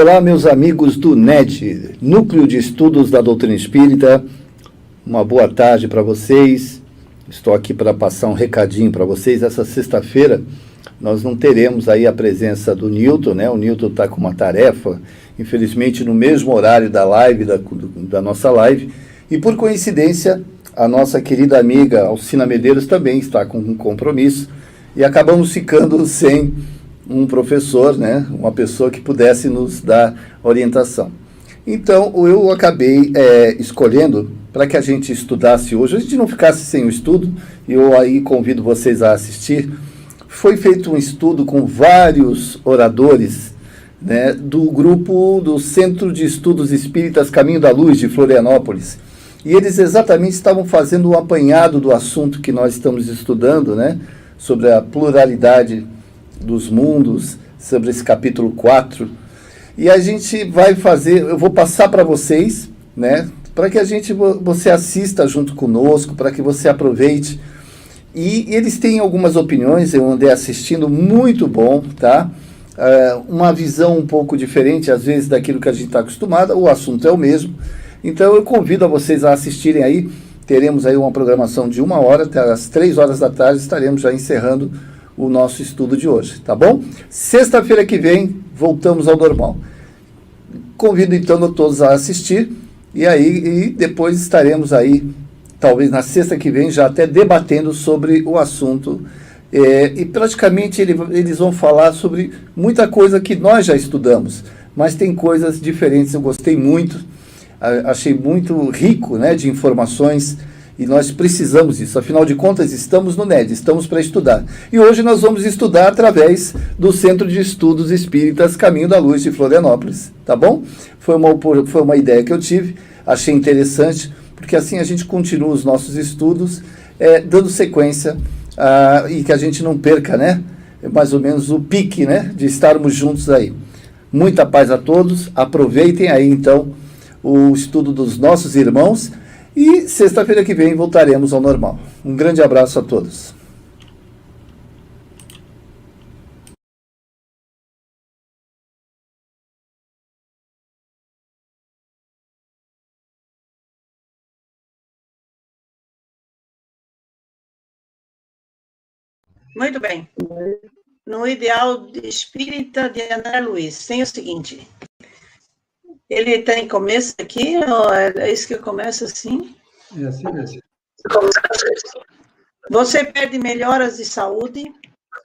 Olá, meus amigos do NED, Núcleo de Estudos da Doutrina Espírita. Uma boa tarde para vocês. Estou aqui para passar um recadinho para vocês. Essa sexta-feira nós não teremos aí a presença do Newton, né? O Newton está com uma tarefa, infelizmente no mesmo horário da live, da nossa live. E por coincidência, a nossa querida amiga Alcina Medeiros também está com um compromisso. E acabamos ficando sem um professor, né, uma pessoa que pudesse nos dar orientação. Então, eu acabei escolhendo para que a gente estudasse hoje, a gente não ficasse sem o estudo, e eu aí convido vocês a assistir. Foi feito um estudo com vários oradores, né, do grupo do Centro de Estudos Espíritas Caminho da Luz, de Florianópolis. E eles exatamente estavam fazendo um apanhado do assunto que nós estamos estudando, né, sobre a pluralidade dos mundos, sobre esse capítulo 4, e a gente vai fazer, eu vou passar para vocês, né, para que você assista junto conosco, para que você aproveite, e eles têm algumas opiniões, eu andei assistindo, muito bom, tá? Uma visão um pouco diferente, às vezes, daquilo que a gente está acostumado, o assunto é o mesmo, então eu convido a vocês a assistirem aí, teremos aí uma programação de 1 hora, até às 3 horas da tarde, estaremos já encerrando o nosso estudo de hoje, tá bom? Sexta-feira que vem, voltamos ao normal. Convido então a todos a assistir, e depois estaremos aí, talvez na sexta que vem, já até debatendo sobre o assunto, e praticamente eles vão falar sobre muita coisa que nós já estudamos, mas tem coisas diferentes, eu gostei muito, achei muito rico, né, de informações, e nós precisamos disso, afinal de contas estamos no NED, estamos para estudar. E hoje nós vamos estudar através do Centro de Estudos Espíritas Caminho da Luz de Florianópolis, tá bom? Foi uma ideia que eu tive, achei interessante, porque assim a gente continua os nossos estudos, dando sequência, e que a gente não perca, né? Mais ou menos o pique, né? De estarmos juntos aí. Muita paz a todos, aproveitem aí então o estudo dos nossos irmãos, e sexta-feira que vem voltaremos ao normal. Um grande abraço a todos. Muito bem. No Ideal de Espírita de André Luiz, tem o seguinte. Ele tem começo aqui, ou é isso que começa assim? É assim mesmo. Você pede melhoras de saúde,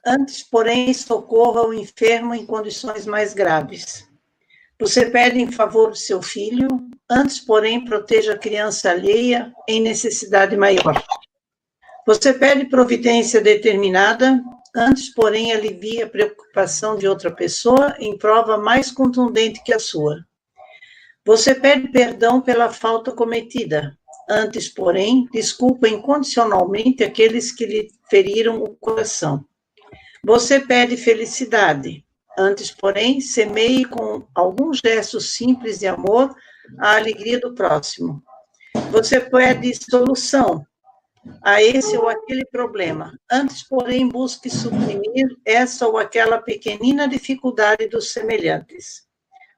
antes, porém, socorra o enfermo em condições mais graves. Você pede em favor do seu filho, antes, porém, proteja a criança alheia em necessidade maior. Você pede providência determinada, antes, porém, alivia a preocupação de outra pessoa em prova mais contundente que a sua. Você pede perdão pela falta cometida, antes, porém, desculpa incondicionalmente aqueles que lhe feriram o coração. Você pede felicidade, antes, porém, semeie com alguns gestos simples de amor a alegria do próximo. Você pede solução a esse ou aquele problema, antes, porém, busque suprimir essa ou aquela pequenina dificuldade dos semelhantes.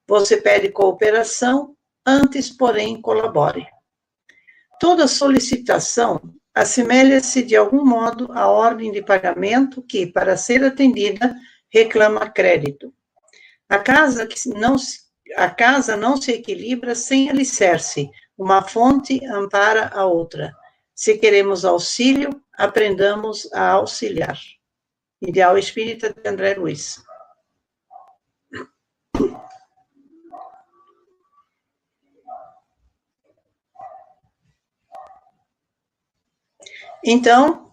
Você pede cooperação, antes, porém, colabore. Toda solicitação assemelha-se, de algum modo, à ordem de pagamento que, para ser atendida, reclama crédito. A casa não se equilibra sem alicerce, uma fonte ampara a outra. Se queremos auxílio, aprendamos a auxiliar. Ideal Espírita de André Luiz. Então,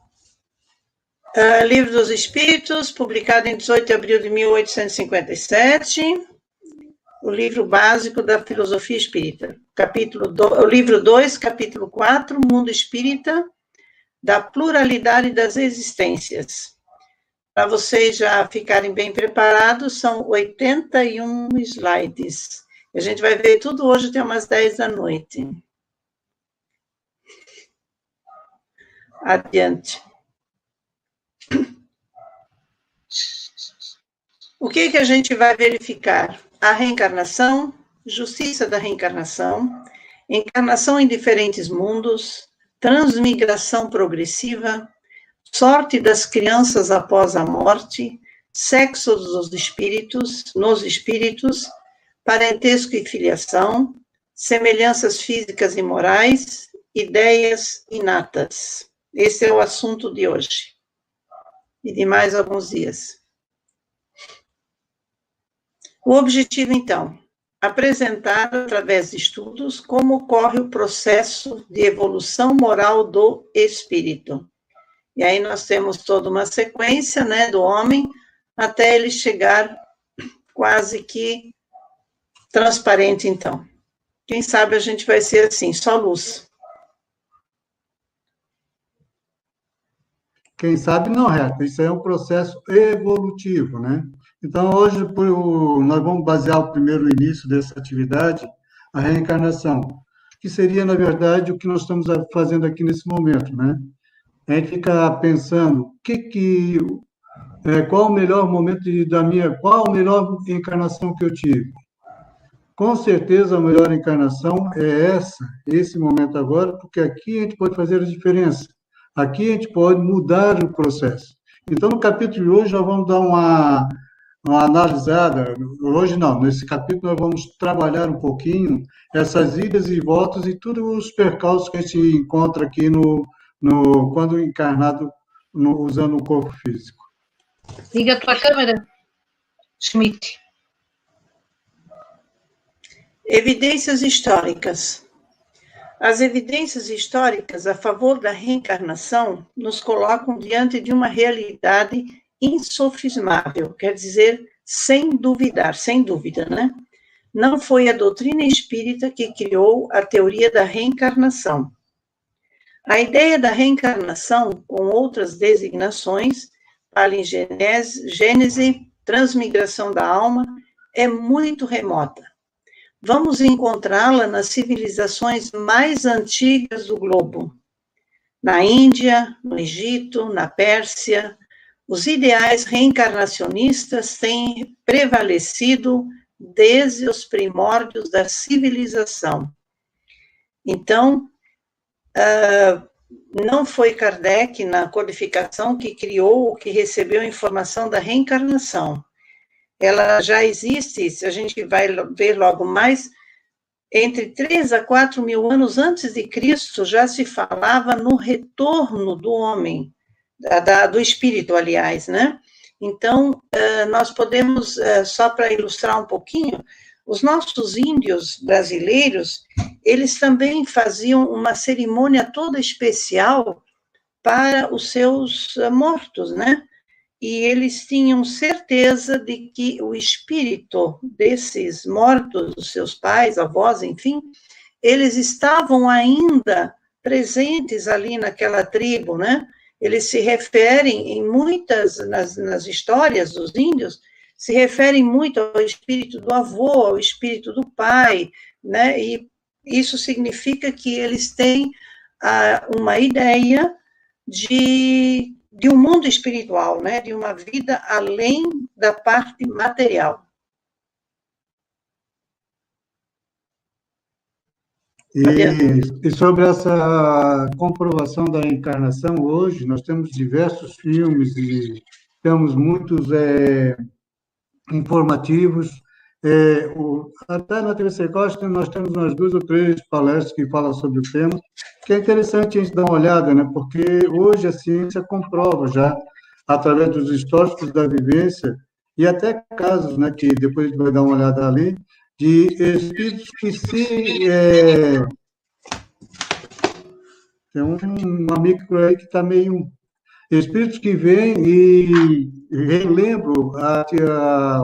Livro dos Espíritos, publicado em 18 de abril de 1857, o livro básico da filosofia espírita. O livro 2, capítulo 4, Mundo Espírita, da pluralidade das existências. Para vocês já ficarem bem preparados, são 81 slides. A gente vai ver tudo hoje até umas 10 da noite. Adiante. O que a gente vai verificar? a reencarnação, justiça da reencarnação, encarnação em diferentes mundos, transmigração progressiva, sorte das crianças após a morte, sexo nos espíritos, parentesco e filiação, semelhanças físicas e morais, ideias inatas. Esse é o assunto de hoje e de mais alguns dias. O objetivo, então, apresentar através de estudos como ocorre o processo de evolução moral do espírito. E aí nós temos toda uma sequência, né, do homem até ele chegar quase que transparente, então. Quem sabe a gente vai ser assim, só luz. Quem sabe não, Rita, isso é um processo evolutivo, né? Então, hoje, nós vamos basear o primeiro início dessa atividade, a reencarnação, que seria, na verdade, o que nós estamos fazendo aqui nesse momento, né? A gente fica pensando, qual o melhor momento qual a melhor encarnação que eu tive? Com certeza, a melhor encarnação é esse momento agora, porque aqui a gente pode fazer a diferença. Aqui a gente pode mudar o processo. Então, no capítulo de hoje, nós vamos dar uma analisada. Hoje não, nesse capítulo nós vamos trabalhar um pouquinho essas idas e voltas e todos os percalços que a gente encontra aqui quando encarnado usando o corpo físico. Liga a tua câmera, Schmidt. Evidências históricas. As evidências históricas a favor da reencarnação nos colocam diante de uma realidade insofismável, quer dizer, sem dúvida, né? Não foi a doutrina espírita que criou a teoria da reencarnação. A ideia da reencarnação, com outras designações, palingenese, transmigração da alma, é muito remota. Vamos encontrá-la nas civilizações mais antigas do globo. Na Índia, no Egito, na Pérsia, os ideais reencarnacionistas têm prevalecido desde os primórdios da civilização. Então, não foi Kardec, na codificação, que criou ou que recebeu a informação da reencarnação. Ela já existe, se a gente vai ver logo mais, entre 3 a 4 mil anos antes de Cristo, já se falava no retorno do homem, do espírito, aliás, né? Então, nós podemos, só para ilustrar um pouquinho, os nossos índios brasileiros, eles também faziam uma cerimônia toda especial para os seus mortos, né? E eles tinham certeza de que o espírito desses mortos, dos seus pais, avós, enfim, eles estavam ainda presentes ali naquela tribo, né? Eles se referem em muitas, nas histórias dos índios, se referem muito ao espírito do avô, ao espírito do pai, né? E isso significa que eles têm uma ideia de um mundo espiritual, né? De uma vida além da parte material. E sobre essa comprovação da encarnação, hoje nós temos diversos filmes e temos muitos informativos. Até na TV Secosta nós temos umas 2 ou 3 palestras que falam sobre o tema, que é interessante a gente dar uma olhada, né? Porque hoje a ciência comprova já, através dos históricos da vivência, e até casos, né, que depois a gente vai dar uma olhada ali, de espíritos que tem um amigo por aí que está meio... Espíritos que vêm e relembram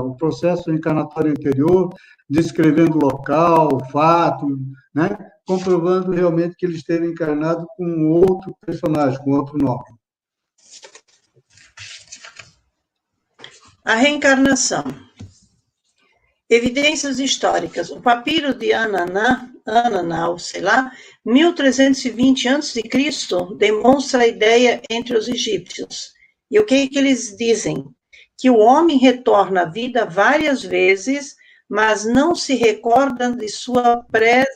o processo encarnatório anterior, descrevendo o local, o fato, né? Comprovando realmente que eles terem encarnado com outro personagem, com outro nome. A reencarnação. Evidências históricas. O papiro de Ananá, ou sei lá, 1320 a.C., demonstra a ideia entre os egípcios. E o que eles dizem? Que o homem retorna à vida várias vezes mas não se recordam de suas prévias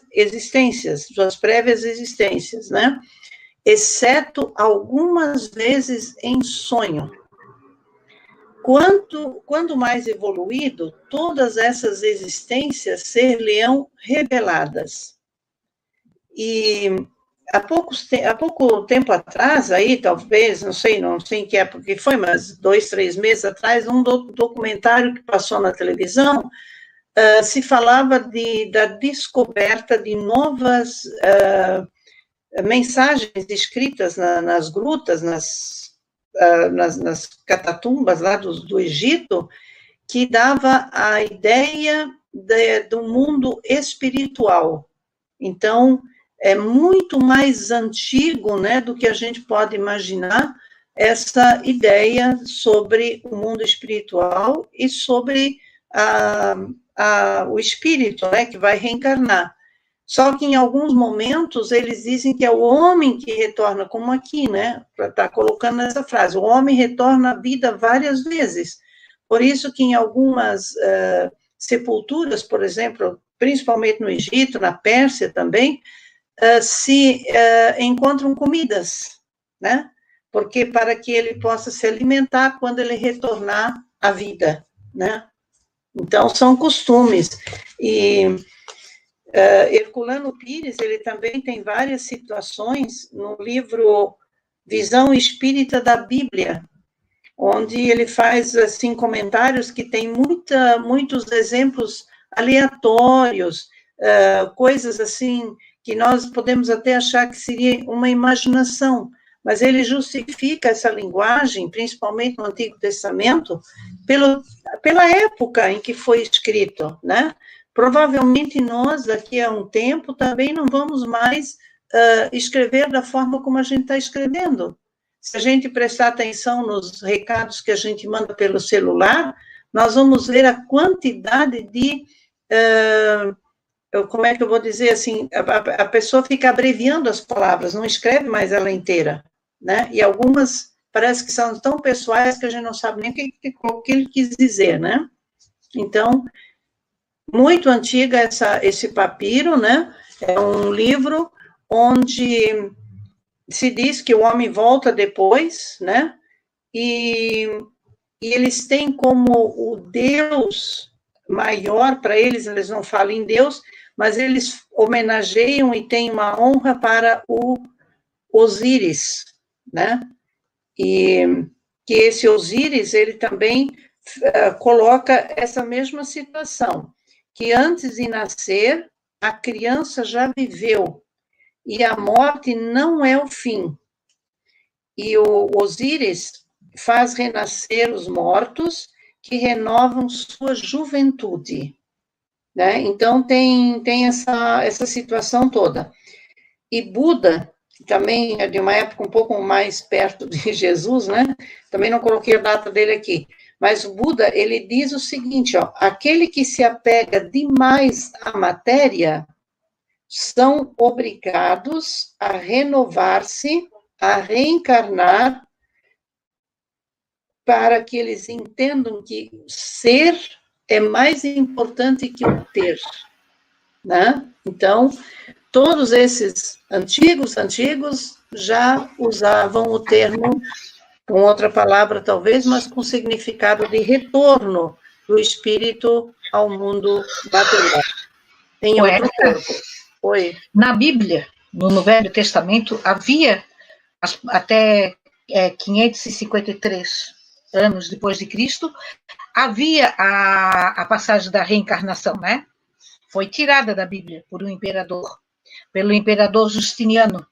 existências, né? Exceto algumas vezes em sonho. Quando mais evoluído, todas essas existências ser-lhe-ão reveladas. E há pouco tempo atrás, aí, talvez, não sei em que época que foi, mas 2, 3 meses atrás, um documentário que passou na televisão, se falava da descoberta de novas mensagens escritas nas grutas, nas catatumbas lá do Egito, que dava a ideia do mundo espiritual. Então, é muito mais antigo, né, do que a gente pode imaginar, essa ideia sobre o mundo espiritual e sobre o espírito, né, que vai reencarnar. Só que em alguns momentos eles dizem que é o homem que retorna, como aqui, né, para estar colocando essa frase, o homem retorna à vida várias vezes. Por isso que em algumas sepulturas, por exemplo, principalmente no Egito, na Pérsia também, se encontram comidas, né? Porque para que ele possa se alimentar quando ele retornar à vida, né? Então, são costumes. E Herculano Pires, ele também tem várias situações no livro Visão Espírita da Bíblia, onde ele faz, assim, comentários que tem muitos exemplos aleatórios, coisas, assim, que nós podemos até achar que seria uma imaginação, mas ele justifica essa linguagem, principalmente no Antigo Testamento, pela época em que foi escrito, né? Provavelmente nós, daqui a um tempo, também não vamos mais escrever da forma como a gente está escrevendo. Se a gente prestar atenção nos recados que a gente manda pelo celular, nós vamos ver a quantidade de... como é que eu vou dizer assim, a pessoa fica abreviando as palavras, não escreve mais ela inteira, né? E algumas parece que são tão pessoais que a gente não sabe nem o que ele quis dizer, né? Então, muito antiga esse papiro, né? É um livro onde se diz que o homem volta depois, né? E eles têm como o Deus maior, para eles não falam em Deus, mas eles homenageiam e têm uma honra para o Osíris, né? E que esse Osíris, ele também coloca essa mesma situação, que antes de nascer, a criança já viveu, e a morte não é o fim. E o Osíris faz renascer os mortos, que renovam sua juventude, né? Então, tem essa situação toda. E Buda, que também é de uma época um pouco mais perto de Jesus, né? Também não coloquei a data dele aqui, mas o Buda, ele diz o seguinte, ó, aquele que se apega demais à matéria são obrigados a renovar-se, a reencarnar, para que eles entendam que ser é mais importante que o ter, né? Então, todos esses antigos já usavam o termo, com outra palavra talvez, mas com significado de retorno do espírito ao mundo material. Em outro corpo. Oi. Na Bíblia, no Velho Testamento, havia, até 553 anos depois de Cristo, havia a passagem da reencarnação, né? Foi tirada da Bíblia por um imperador, pelo imperador Justiniano.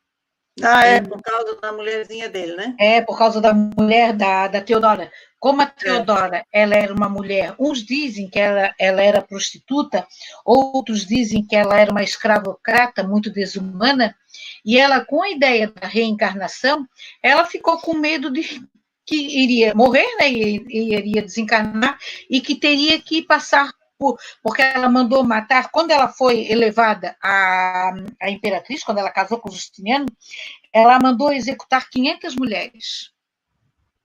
Por causa da mulherzinha dele, né? Por causa da mulher da Teodora. Como a Teodora, ela era uma mulher, uns dizem que ela era prostituta, outros dizem que ela era uma escravocrata muito desumana, e ela, com a ideia da reencarnação, ela ficou com medo de que iria morrer, né, e iria desencarnar, e que teria que passar porque ela mandou matar, quando ela foi elevada a imperatriz, quando ela casou com Justiniano, ela mandou executar 500 mulheres,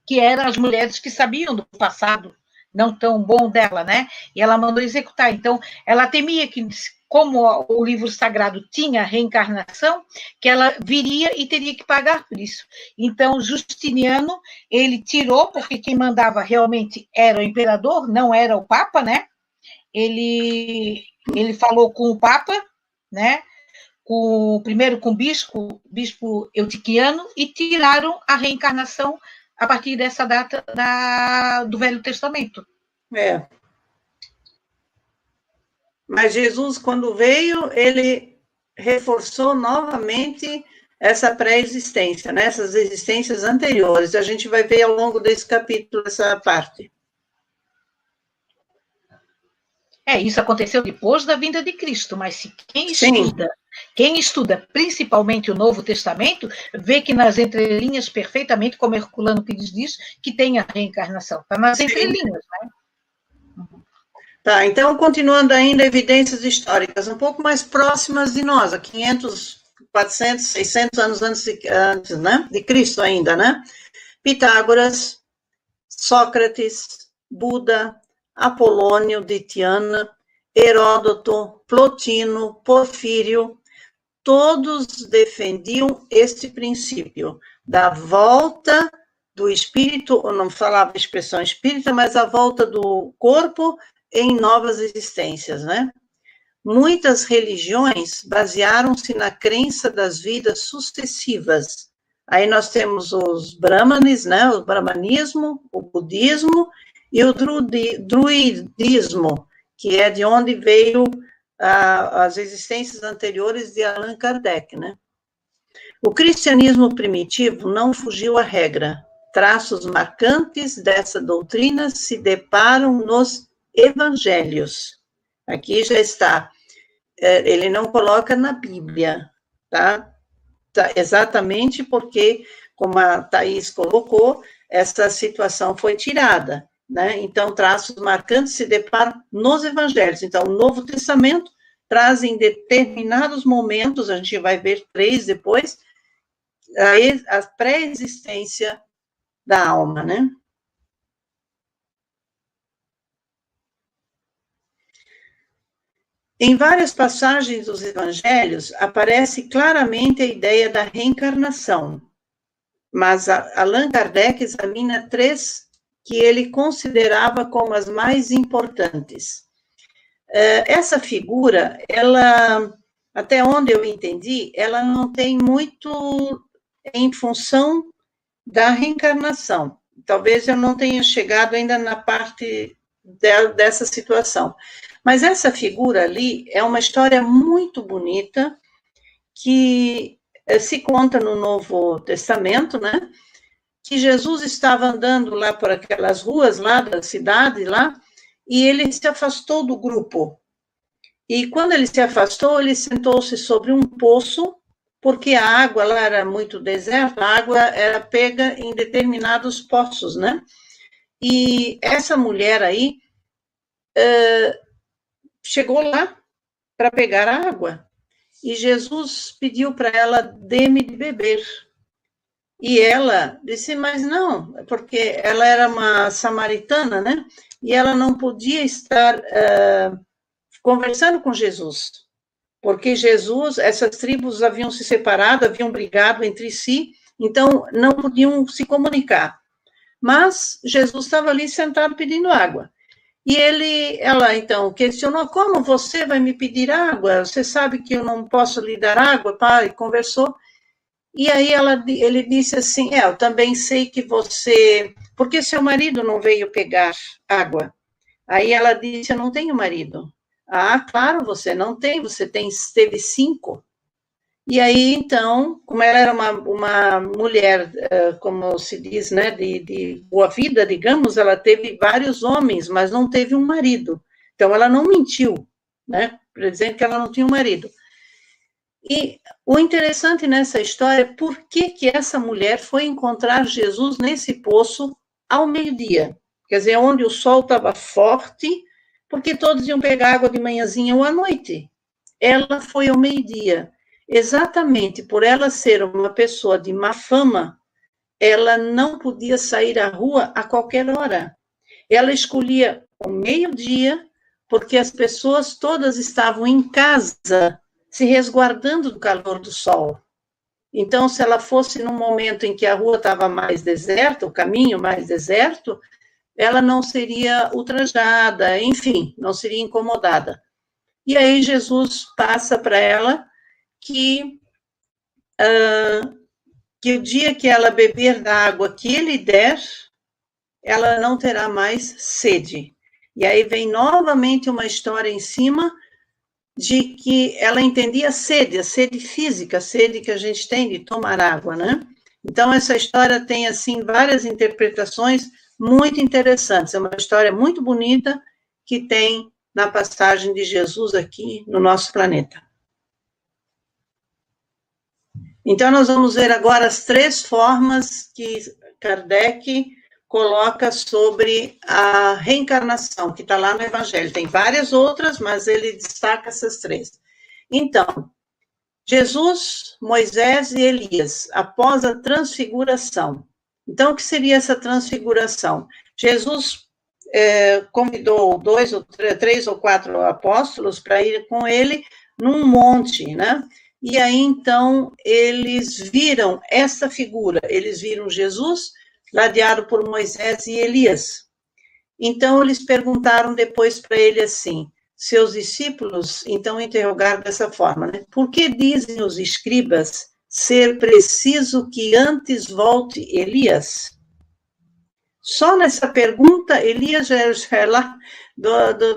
que eram as mulheres que sabiam do passado não tão bom dela, né? E ela mandou executar. Então, ela temia que, como o livro sagrado tinha reencarnação, que ela viria e teria que pagar por isso. Então, Justiniano, ele tirou, porque quem mandava realmente era o imperador, não era o Papa, né? Ele falou com o Papa, né? Primeiro com o bispo Eutiquiano, e tiraram a reencarnação a partir dessa data do Velho Testamento. É. Mas Jesus, quando veio, ele reforçou novamente essa pré-existência, né? Essas existências anteriores. A gente vai ver ao longo desse capítulo essa parte. Isso aconteceu depois da vinda de Cristo, mas se quem estuda principalmente o Novo Testamento, vê que nas entrelinhas perfeitamente, como Herculano Pires diz, que tem a reencarnação. Está nas entrelinhas, né? Tá, então, continuando ainda evidências históricas, um pouco mais próximas de nós, há 500, 400, 600 anos antes, né, de Cristo ainda, né? Pitágoras, Sócrates, Buda, Apolônio de Tiana, Heródoto, Plotino, Porfírio, todos defendiam este princípio da volta do espírito, eu não falava a expressão espírita, mas a volta do corpo em novas existências, né? Muitas religiões basearam-se na crença das vidas sucessivas. Aí nós temos os brahmanes, né? O brahmanismo, o budismo e o druidismo, que é de onde veio as existências anteriores de Allan Kardec, né? O cristianismo primitivo não fugiu à regra. Traços marcantes dessa doutrina se deparam nos evangelhos. Aqui já está. Ele não coloca na Bíblia, tá? Exatamente porque, como a Thaís colocou, essa situação foi tirada, né? Então, traços marcantes se deparam nos evangelhos. Então, o Novo Testamento traz em determinados momentos, a gente vai ver 3 depois, a pré-existência da alma, né? Em várias passagens dos evangelhos, aparece claramente a ideia da reencarnação, mas Allan Kardec examina 3 que ele considerava como as mais importantes. Essa figura, ela, até onde eu entendi, ela não tem muito em função da reencarnação. Talvez eu não tenha chegado ainda na parte dessa situação. Mas essa figura ali é uma história muito bonita que se conta no Novo Testamento, né? Que Jesus estava andando lá por aquelas ruas lá da cidade lá e ele se afastou do grupo. E quando ele se afastou, ele sentou-se sobre um poço, porque a água lá era muito deserta, a água era pega em determinados poços, né? E essa mulher aí chegou lá para pegar água, e Jesus pediu para ela, dê-me de beber. E ela disse, mas não, porque ela era uma samaritana, né? E ela não podia estar conversando com Jesus, porque Jesus, essas tribos haviam se separado, haviam brigado entre si, então não podiam se comunicar. Mas Jesus estava ali sentado pedindo água. E ela, então, questionou, como você vai me pedir água? Você sabe que eu não posso lhe dar água? E conversou. E aí ele disse assim, eu também sei que você... Por que seu marido não veio pegar água? Aí ela disse, eu não tenho marido. Ah, claro, você não tem, você teve 5. E aí, então, como ela era uma mulher, como se diz, né, de boa vida, digamos, ela teve vários homens, mas não teve um marido. Então, ela não mentiu, né, para dizer que ela não tinha um marido. E o interessante nessa história é por que essa mulher foi encontrar Jesus nesse poço ao meio-dia. Quer dizer, onde o sol estava forte, porque todos iam pegar água de manhãzinha ou à noite. Ela foi ao meio-dia. Exatamente por ela ser uma pessoa de má fama, ela não podia sair à rua a qualquer hora. Ela escolhia o meio-dia, porque as pessoas todas estavam em casa, se resguardando do calor do sol. Então, se ela fosse num momento em que a rua estava mais deserta, o caminho mais deserto, ela não seria ultrajada, enfim, não seria incomodada. E aí Jesus passa para ela que o dia que ela beber da água que ele der, ela não terá mais sede. E aí vem novamente uma história em cima de que ela entendia a sede física, a sede que a gente tem de tomar água, né? Então, essa história tem, assim, várias interpretações muito interessantes. É uma história muito bonita que tem na passagem de Jesus aqui no nosso planeta. Então, nós vamos ver agora as 3 formas que Kardec coloca sobre a reencarnação, que está lá no Evangelho. Tem várias outras, mas ele destaca essas 3. Então, Jesus, Moisés e Elias, após a transfiguração. Então, o que seria essa transfiguração? Jesus convidou 2 ou 3 ou 4 apóstolos para ir com ele num monte, né? E aí, então, eles viram essa figura, eles viram Jesus ladeado por Moisés e Elias. Então, eles perguntaram depois para ele assim, seus discípulos, então, interrogaram dessa forma, né? Por que dizem os escribas ser preciso que antes volte Elias? Só nessa pergunta, Elias já é lá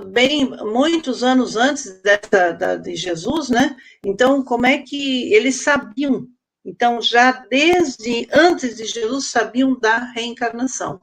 bem muitos anos antes de Jesus, né? Então, como é que eles sabiam? Então, já desde antes de Jesus, sabiam da reencarnação.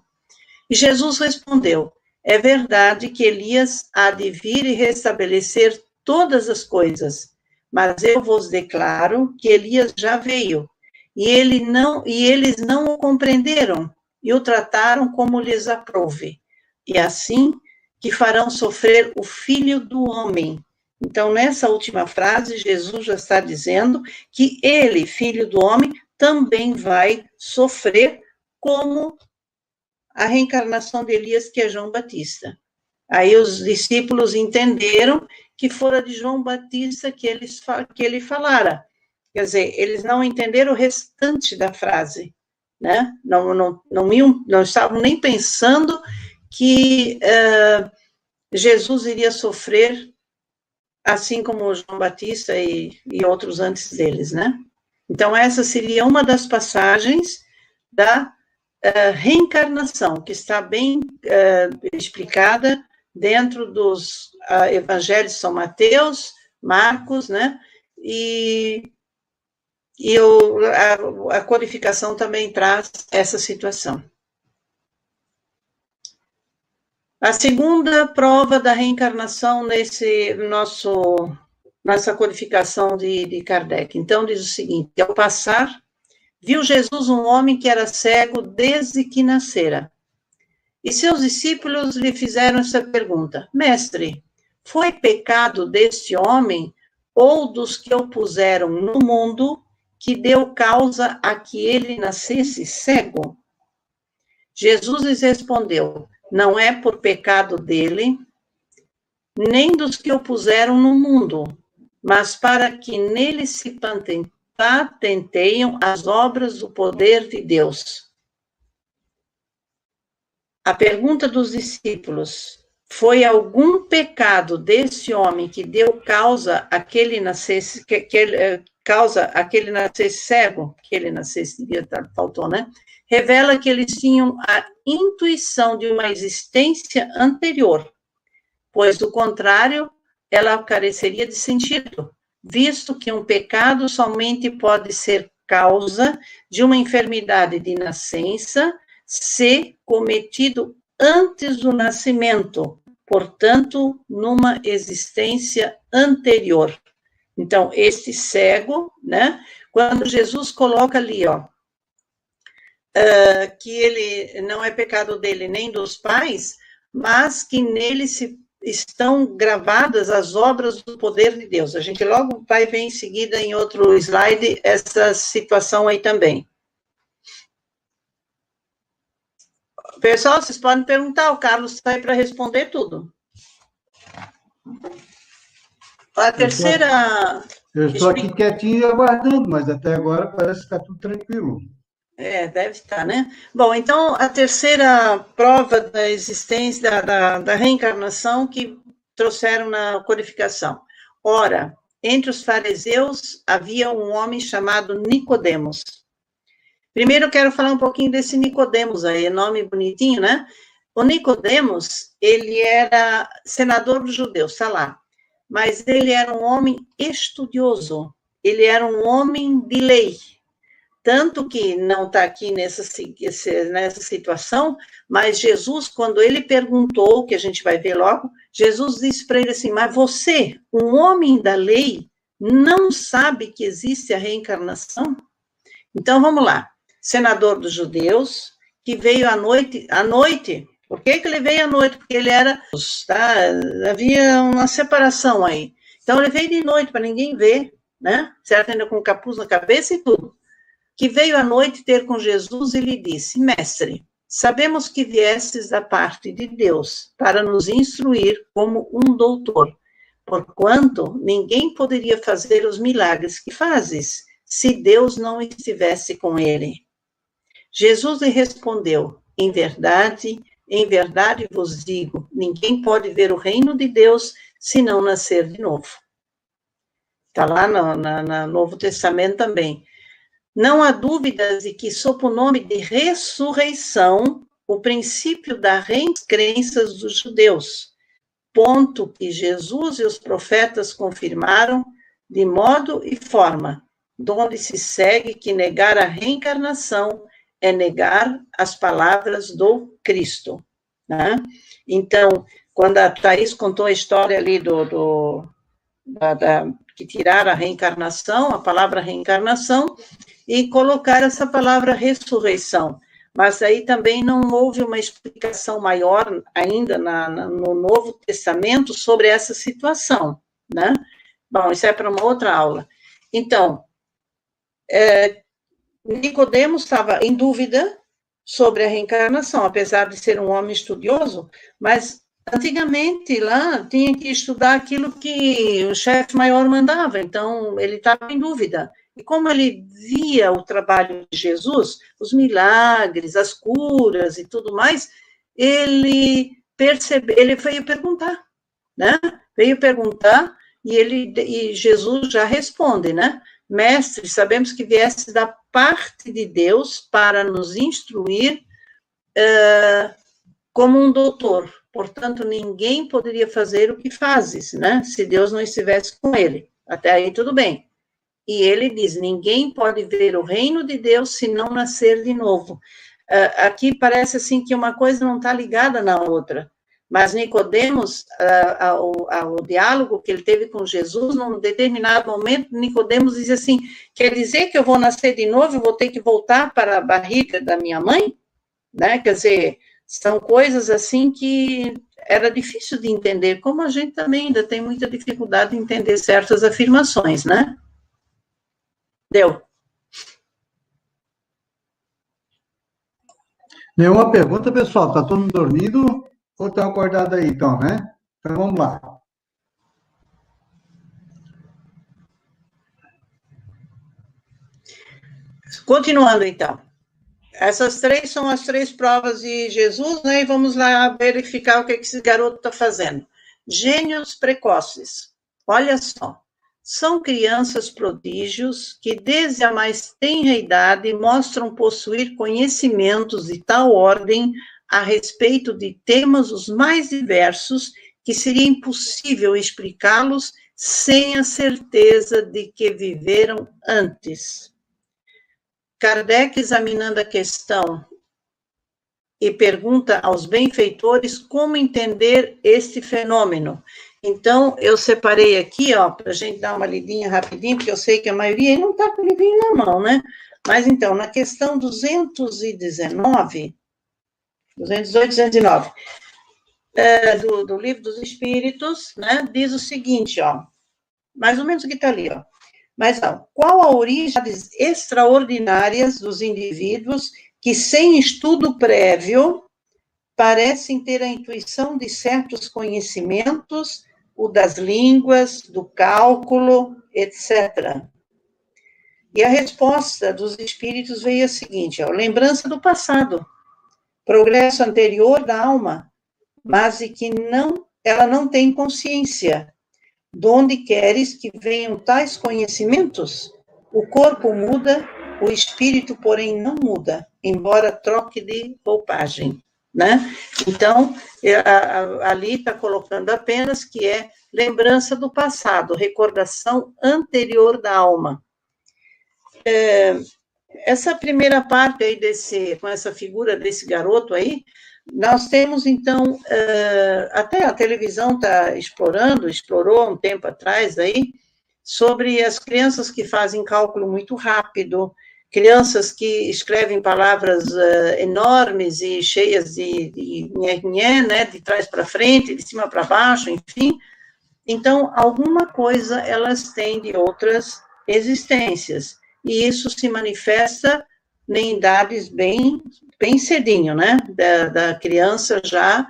E Jesus respondeu, é verdade que Elias há de vir e restabelecer todas as coisas, mas eu vos declaro que Elias já veio, e eles não o compreenderam, e o trataram como lhes aprouve, e assim que farão sofrer o Filho do Homem. Então, nessa última frase, Jesus já está dizendo que ele, Filho do Homem, também vai sofrer como a reencarnação de Elias, que é João Batista. Aí os discípulos entenderam que fora de João Batista que ele falara. Quer dizer, eles não entenderam o restante da frase, né? Não estavam nem pensando que Jesus iria sofrer assim como João Batista e outros antes deles, né? Então, essa seria uma das passagens da reencarnação, que está bem explicada dentro dos evangelhos de São Mateus, Marcos, né? E a codificação também traz essa situação. A segunda prova da reencarnação nessa codificação de Kardec. Então, diz o seguinte, ao passar, viu Jesus um homem que era cego desde que nascera. E seus discípulos lhe fizeram essa pergunta, mestre, foi pecado deste homem ou dos que o puseram no mundo que deu causa a que ele nascesse cego? Jesus lhes respondeu, não é por pecado dele, nem dos que o puseram no mundo, mas para que nele se patenteiam as obras do poder de Deus. A pergunta dos discípulos, foi algum pecado desse homem que deu causa a que ele nascesse, cego, que ele nascesse, faltou, né? Revela que eles tinham a intuição de uma existência anterior, pois, do contrário, ela careceria de sentido, visto que um pecado somente pode ser causa de uma enfermidade de nascença, se cometido antes do nascimento, portanto, numa existência anterior. Então, este cego, né, quando Jesus coloca ali, que ele não é pecado dele nem dos pais, mas que nele estão gravadas as obras do poder de Deus. A gente logo vai ver em seguida, em outro slide, essa situação aí também. Pessoal, vocês podem perguntar, o Carlos está aí para responder tudo. A terceira... Eu estou aqui quietinho e aguardando, mas até agora parece que está tudo tranquilo. Deve estar, né? Bom, então, a terceira prova da existência, da reencarnação que trouxeram na codificação. Ora, entre os fariseus havia um homem chamado Nicodemos. Primeiro eu quero falar um pouquinho desse Nicodemos aí, nome bonitinho, né? O Nicodemos, ele era senador dos judeus, está lá. Mas ele era um homem estudioso, ele era um homem de lei. Tanto que não está aqui nessa situação, mas Jesus, quando ele perguntou, que a gente vai ver logo, Jesus disse para ele assim, mas você, um homem da lei, não sabe que existe a reencarnação? Então, vamos lá. Senador dos judeus, que veio à noite, por que ele veio à noite? Porque ele era, tá? Havia uma separação aí. Então, ele veio de noite, para ninguém ver, né? Certo? Ainda com capuz na cabeça e tudo. Que veio à noite ter com Jesus e lhe disse, mestre, sabemos que viestes da parte de Deus para nos instruir como um doutor, porquanto ninguém poderia fazer os milagres que fazes, se Deus não estivesse com ele. Jesus lhe respondeu, em verdade vos digo, ninguém pode ver o reino de Deus se não nascer de novo. Está lá no Novo Testamento também. Não há dúvidas de que, sob o nome de ressurreição, o princípio das crenças dos judeus, ponto que Jesus e os profetas confirmaram de modo e forma, donde se segue que negar a reencarnação é negar as palavras do Cristo. Né? Então, quando a Thaís contou a história ali que tiraram a reencarnação, a palavra reencarnação, e colocar essa palavra ressurreição. Mas aí também não houve uma explicação maior ainda no Novo Testamento sobre essa situação, né? Bom, isso é para uma outra aula. Então, Nicodemos estava em dúvida sobre a reencarnação, apesar de ser um homem estudioso, mas antigamente lá tinha que estudar aquilo que o chefe maior mandava, então ele estava em dúvida. E como ele via o trabalho de Jesus, os milagres, as curas e tudo mais, ele veio perguntar, né? Veio perguntar e Jesus já responde, né? Mestre, sabemos que vieste da parte de Deus para nos instruir como um doutor. Portanto, ninguém poderia fazer o que fazes, né? Se Deus não estivesse com ele. Até aí tudo bem. E ele diz, ninguém pode ver o reino de Deus se não nascer de novo. Aqui parece assim que uma coisa não está ligada na outra. Mas Nicodemos, o diálogo que ele teve com Jesus, num determinado momento, Nicodemos diz assim, quer dizer que eu vou nascer de novo, eu vou ter que voltar para a barriga da minha mãe? Né? Quer dizer, são coisas assim que era difícil de entender, como a gente também ainda tem muita dificuldade de entender certas afirmações, né? Deu. Nenhuma pergunta, pessoal? Está todo mundo dormindo ou estão acordados aí, então, né? Então, vamos lá. Continuando, então. Essas três são as três provas de Jesus, né? E vamos lá verificar o que esse garoto está fazendo. Gênios precoces. Olha só. São crianças prodígios que, desde a mais tenra idade, mostram possuir conhecimentos de tal ordem a respeito de temas os mais diversos que seria impossível explicá-los sem a certeza de que viveram antes. Kardec, examinando a questão, e pergunta aos benfeitores como entender este fenômeno. Então, eu separei aqui, ó, para a gente dar uma lidinha rapidinho, porque eu sei que a maioria não está com o livrinho na mão, né? Mas, então, na questão 219, 218, 219, do Livro dos Espíritos, né, diz o seguinte, ó, mais ou menos o que está ali, ó. Mas, não, qual a origem das extraordinárias dos indivíduos que, sem estudo prévio, parecem ter a intuição de certos conhecimentos, o das línguas, do cálculo, etc. E a resposta dos espíritos veio a seguinte, lembrança do passado, progresso anterior da alma, mas de que ela não tem consciência. De onde queres que venham tais conhecimentos? O corpo muda, o espírito, porém, não muda, embora troque de roupagem, né? Então, ali está colocando apenas que é lembrança do passado, recordação anterior da alma. Essa primeira parte aí com essa figura desse garoto aí, nós temos, então, até a televisão explorou um tempo atrás aí, sobre as crianças que fazem cálculo muito rápido, crianças que escrevem palavras enormes e cheias de nhé, né, de trás para frente, de cima para baixo, enfim. Então, alguma coisa elas têm de outras existências, e isso se manifesta em idades bem cedinho, né, da criança já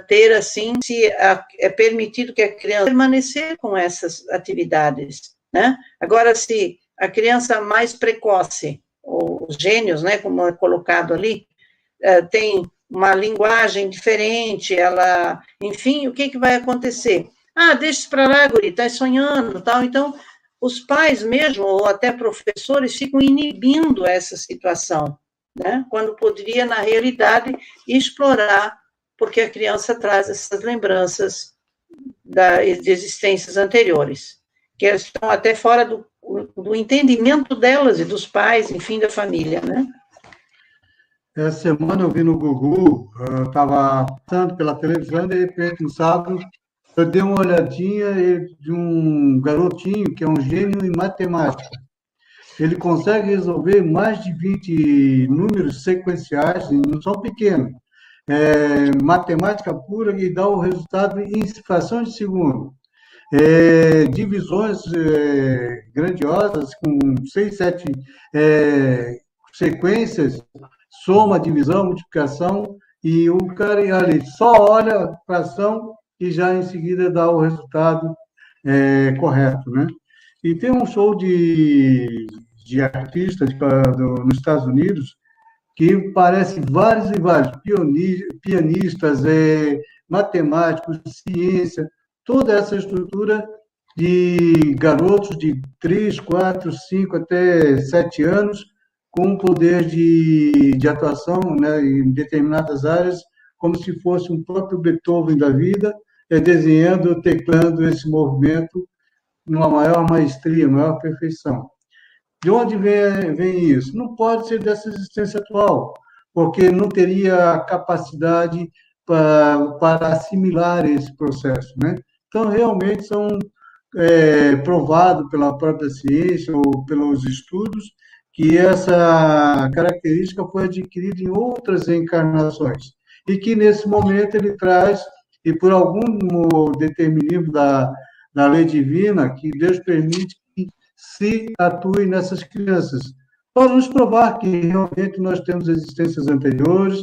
ter, assim, se é permitido que a criança permanecer com essas atividades, né. Agora, se a criança mais precoce, os gênios, né, como é colocado ali, tem uma linguagem diferente, enfim, o que vai acontecer? Deixa isso para lá, guri, tá sonhando, tal, então, os pais mesmo, ou até professores, ficam inibindo essa situação, né, quando poderia, na realidade, explorar, porque a criança traz essas lembranças de existências anteriores, que estão até fora do entendimento delas e dos pais, enfim, da família, né? Essa semana eu vi no Gugu, eu estava passando pela televisão, de repente, no sábado, eu dei uma olhadinha de um garotinho que é um gênio em matemática. Ele consegue resolver mais de 20 números sequenciais, e não são pequenos, matemática pura, e dá o resultado em frações de segundo. Divisões grandiosas, com 6, 7 sequências, soma, divisão, multiplicação, e o cara ali só olha a fração e já em seguida dá o resultado correto, né? E tem um show de artistas nos Estados Unidos que parece vários e vários, pianistas, matemáticos, ciência, toda essa estrutura de garotos de 3, 4, 5 até 7 anos, com um poder de atuação, né, em determinadas áreas, como se fosse um próprio Beethoven da vida, desenhando, teclando esse movimento numa maior maestria, maior perfeição. De onde vem isso? Não pode ser dessa existência atual, porque não teria a capacidade para assimilar esse processo, né? Então, realmente, são provados pela própria ciência ou pelos estudos que essa característica foi adquirida em outras encarnações e que, nesse momento, ele traz, e por algum determinismo da lei divina, que Deus permite que se atue nessas crianças, para nos provar que realmente nós temos existências anteriores,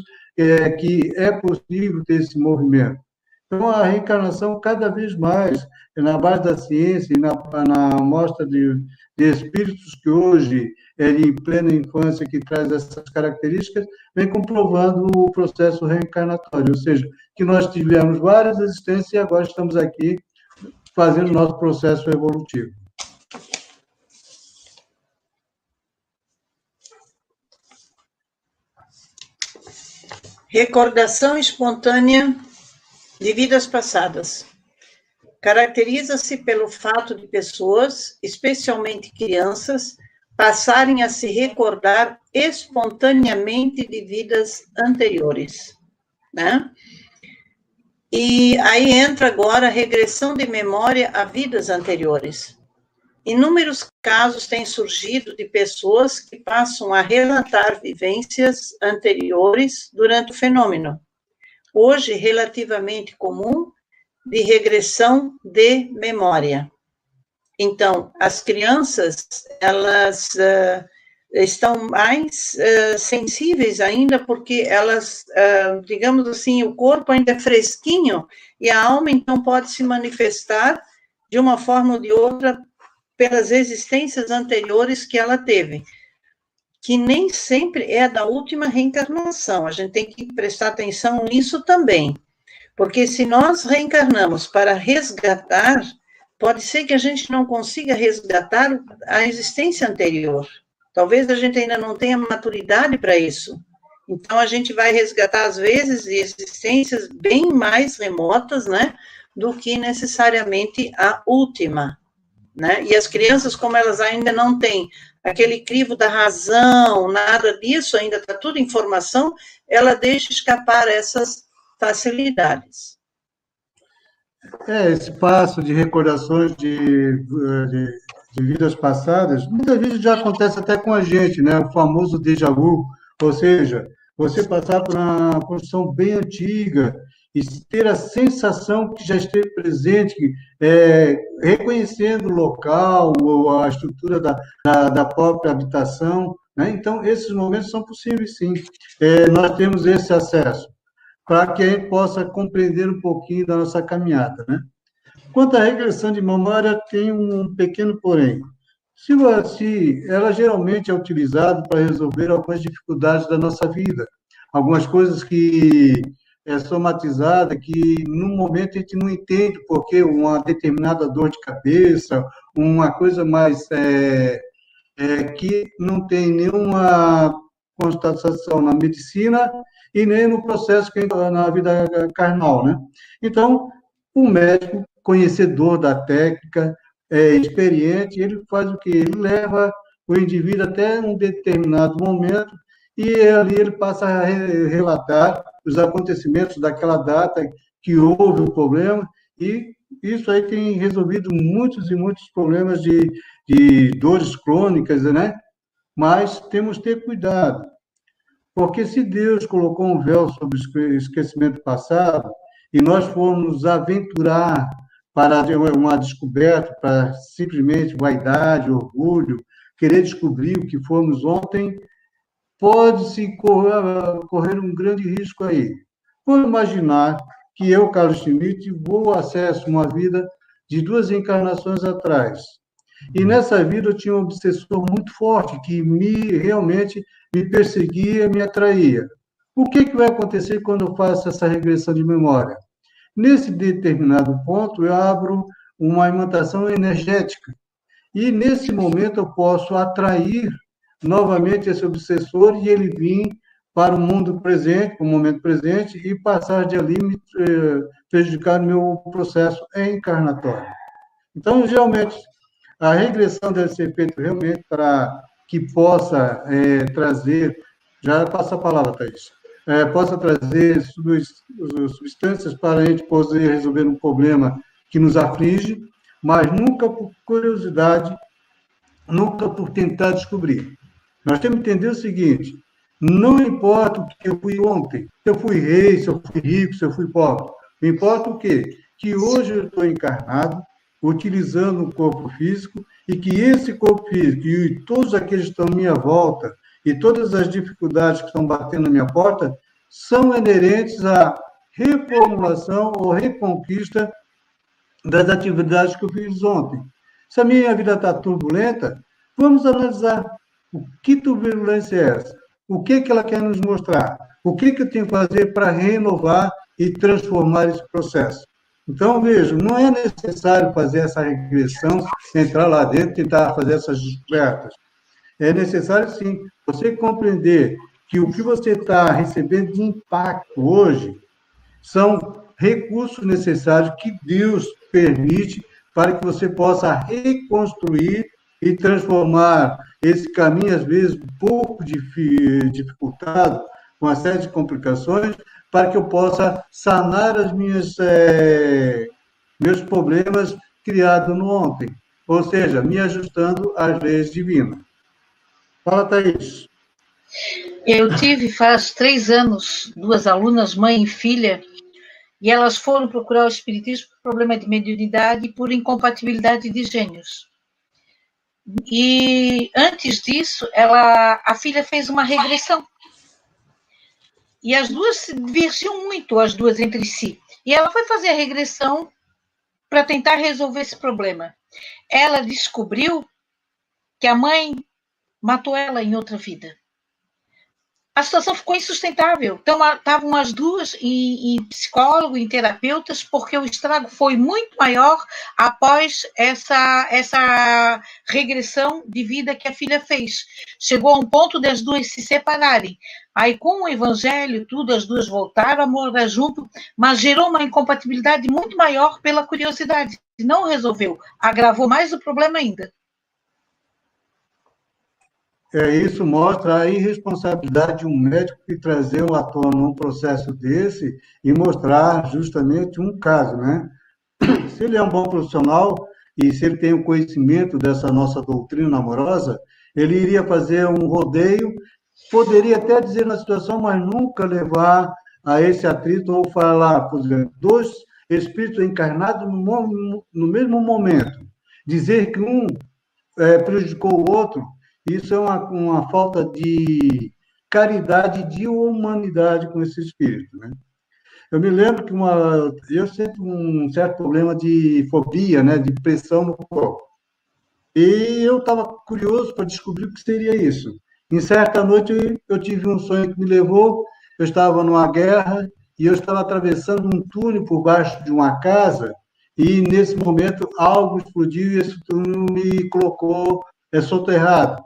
que é possível ter esse movimento. Então, a reencarnação, cada vez mais, na base da ciência e na mostra de espíritos que hoje, em plena infância, que traz essas características, vem comprovando o processo reencarnatório, ou seja, que nós tivemos várias existências e agora estamos aqui fazendo o nosso processo evolutivo. Recordação espontânea de vidas passadas. Caracteriza-se pelo fato de pessoas, especialmente crianças, passarem a se recordar espontaneamente de vidas anteriores, né? E aí entra agora a regressão de memória a vidas anteriores. Inúmeros casos têm surgido de pessoas que passam a relatar vivências anteriores durante o fenômeno, hoje relativamente comum, de regressão de memória. Então, as crianças, elas estão mais sensíveis ainda, porque elas, digamos assim, o corpo ainda é fresquinho e a alma, então, pode se manifestar de uma forma ou de outra pelas existências anteriores que ela teve, que nem sempre é da última reencarnação. A gente tem que prestar atenção nisso também, porque se nós reencarnamos para resgatar, pode ser que a gente não consiga resgatar a existência anterior. Talvez a gente ainda não tenha maturidade para isso. Então, a gente vai resgatar, às vezes, existências bem mais remotas, né, do que necessariamente a última, né? E as crianças, como elas ainda não têm aquele crivo da razão, nada disso, ainda está tudo informação, ela deixa escapar essas facilidades. Esse passo de recordações de vidas passadas, muitas vezes já acontece até com a gente, né? O famoso déjà vu, ou seja, você passar por uma construção bem antiga e ter a sensação que já esteve presente, reconhecendo o local ou a estrutura da própria habitação, né? Então, esses momentos são possíveis, sim. Nós temos esse acesso, para que a gente possa compreender um pouquinho da nossa caminhada, né? Quanto à regressão de memória, tem um pequeno porém. Se ela geralmente é utilizada para resolver algumas dificuldades da nossa vida, algumas coisas que é somatizada, que no momento a gente não entende porque uma determinada dor de cabeça, uma coisa mais que não tem nenhuma constatação na medicina e nem no processo que na vida carnal, né? Então, o médico, conhecedor da técnica, experiente, ele faz o quê? Ele leva o indivíduo até um determinado momento e ali ele passa a relatar os acontecimentos daquela data que houve o problema, e isso aí tem resolvido muitos e muitos problemas de dores crônicas, né? Mas temos que ter cuidado, porque se Deus colocou um véu sobre o esquecimento passado e nós formos nos aventurar para uma descoberta, para simplesmente vaidade, orgulho, querer descobrir o que fomos ontem, pode-se correr um grande risco aí. Vamos imaginar que eu, Carlos Schmitt, vou acesso uma vida de 2 encarnações atrás. E nessa vida eu tinha um obsessor muito forte, que realmente me perseguia, me atraía. O que vai acontecer quando eu faço essa regressão de memória? Nesse determinado ponto, eu abro uma imantação energética. E nesse momento eu posso atrair novamente esse obsessor e ele vir para o mundo presente, para o momento presente, e passar de ali me prejudicar no meu processo encarnatório. Então, geralmente, a regressão deve ser feita realmente para que possa trazer, já passa a palavra, Thaís, possa trazer substâncias para a gente poder resolver um problema que nos aflige, mas nunca por curiosidade, nunca por tentar descobrir. Nós temos que entender o seguinte: não importa o que eu fui ontem, se eu fui rei, se eu fui rico, se eu fui pobre. Importa o quê? Que hoje eu estou encarnado, utilizando um corpo físico, e que esse corpo físico e todos aqueles que estão à minha volta, e todas as dificuldades que estão batendo na minha porta, são inerentes à reformulação ou reconquista das atividades que eu fiz ontem. Se a minha vida está turbulenta, vamos analisar o que turbulência é essa, o que ela quer nos mostrar, o que eu tenho que fazer para renovar e transformar esse processo. Então, veja, não é necessário fazer essa regressão, entrar lá dentro, tentar fazer essas descobertas. É necessário, sim, você compreender que o que você está recebendo de impacto hoje são recursos necessários que Deus permite para que você possa reconstruir e transformar esse caminho, às vezes, um pouco dificultado, com uma série de complicações, para que eu possa sanar meus problemas criados no ontem. Ou seja, me ajustando às leis divinas. Fala, Thaís. Eu tive, faz 3 anos, 2 alunas, mãe e filha, e elas foram procurar o espiritismo por problema de mediunidade e por incompatibilidade de gênios. E antes disso, a filha fez uma regressão. E as duas se divertiam muito, as duas entre si. E ela foi fazer a regressão para tentar resolver esse problema. Ela descobriu que a mãe matou ela em outra vida. A situação ficou insustentável. Então, estavam as duas em psicólogo, em terapeutas, porque o estrago foi muito maior após essa regressão de vida que a filha fez. Chegou a um ponto das duas se separarem. Aí, com o evangelho, tudo, as duas voltaram a morar junto, mas gerou uma incompatibilidade muito maior pela curiosidade. Não resolveu, agravou mais o problema ainda. Isso mostra a irresponsabilidade de um médico que trazer à tona um processo desse e mostrar justamente um caso, né? Se ele é um bom profissional e se ele tem o conhecimento dessa nossa doutrina amorosa, ele iria fazer um rodeio, poderia até dizer na situação, mas nunca levar a esse atrito ou falar, por exemplo, dois espíritos encarnados no mesmo momento. Dizer que um prejudicou o outro, isso é uma falta de caridade, de humanidade com esse espírito, né? Eu me lembro que eu sinto um certo problema de fobia, né, de pressão no corpo. E eu estava curioso para descobrir o que seria isso. Em certa noite eu tive um sonho que me levou, eu estava numa guerra e eu estava atravessando um túnel por baixo de uma casa e nesse momento algo explodiu e esse túnel me colocou soterrado.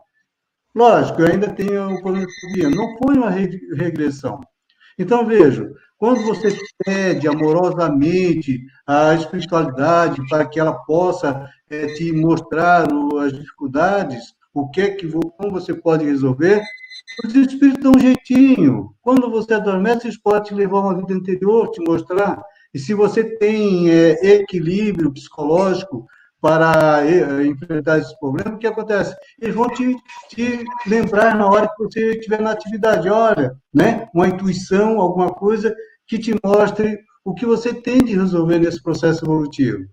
Lógico, eu ainda tenho o problema de fobia. Não foi uma regressão. Então, veja, quando você pede amorosamente a espiritualidade para que ela possa te mostrar as dificuldades, como você pode resolver, os espíritos dão um jeitinho. Quando você adormece, eles podem te levar a uma vida anterior, te mostrar. E se você tem equilíbrio psicológico para enfrentar esse problema, o que acontece? Eles vão te lembrar na hora que você estiver na atividade. Olha, né? Uma intuição, alguma coisa que te mostre o que você tem de resolver nesse processo evolutivo.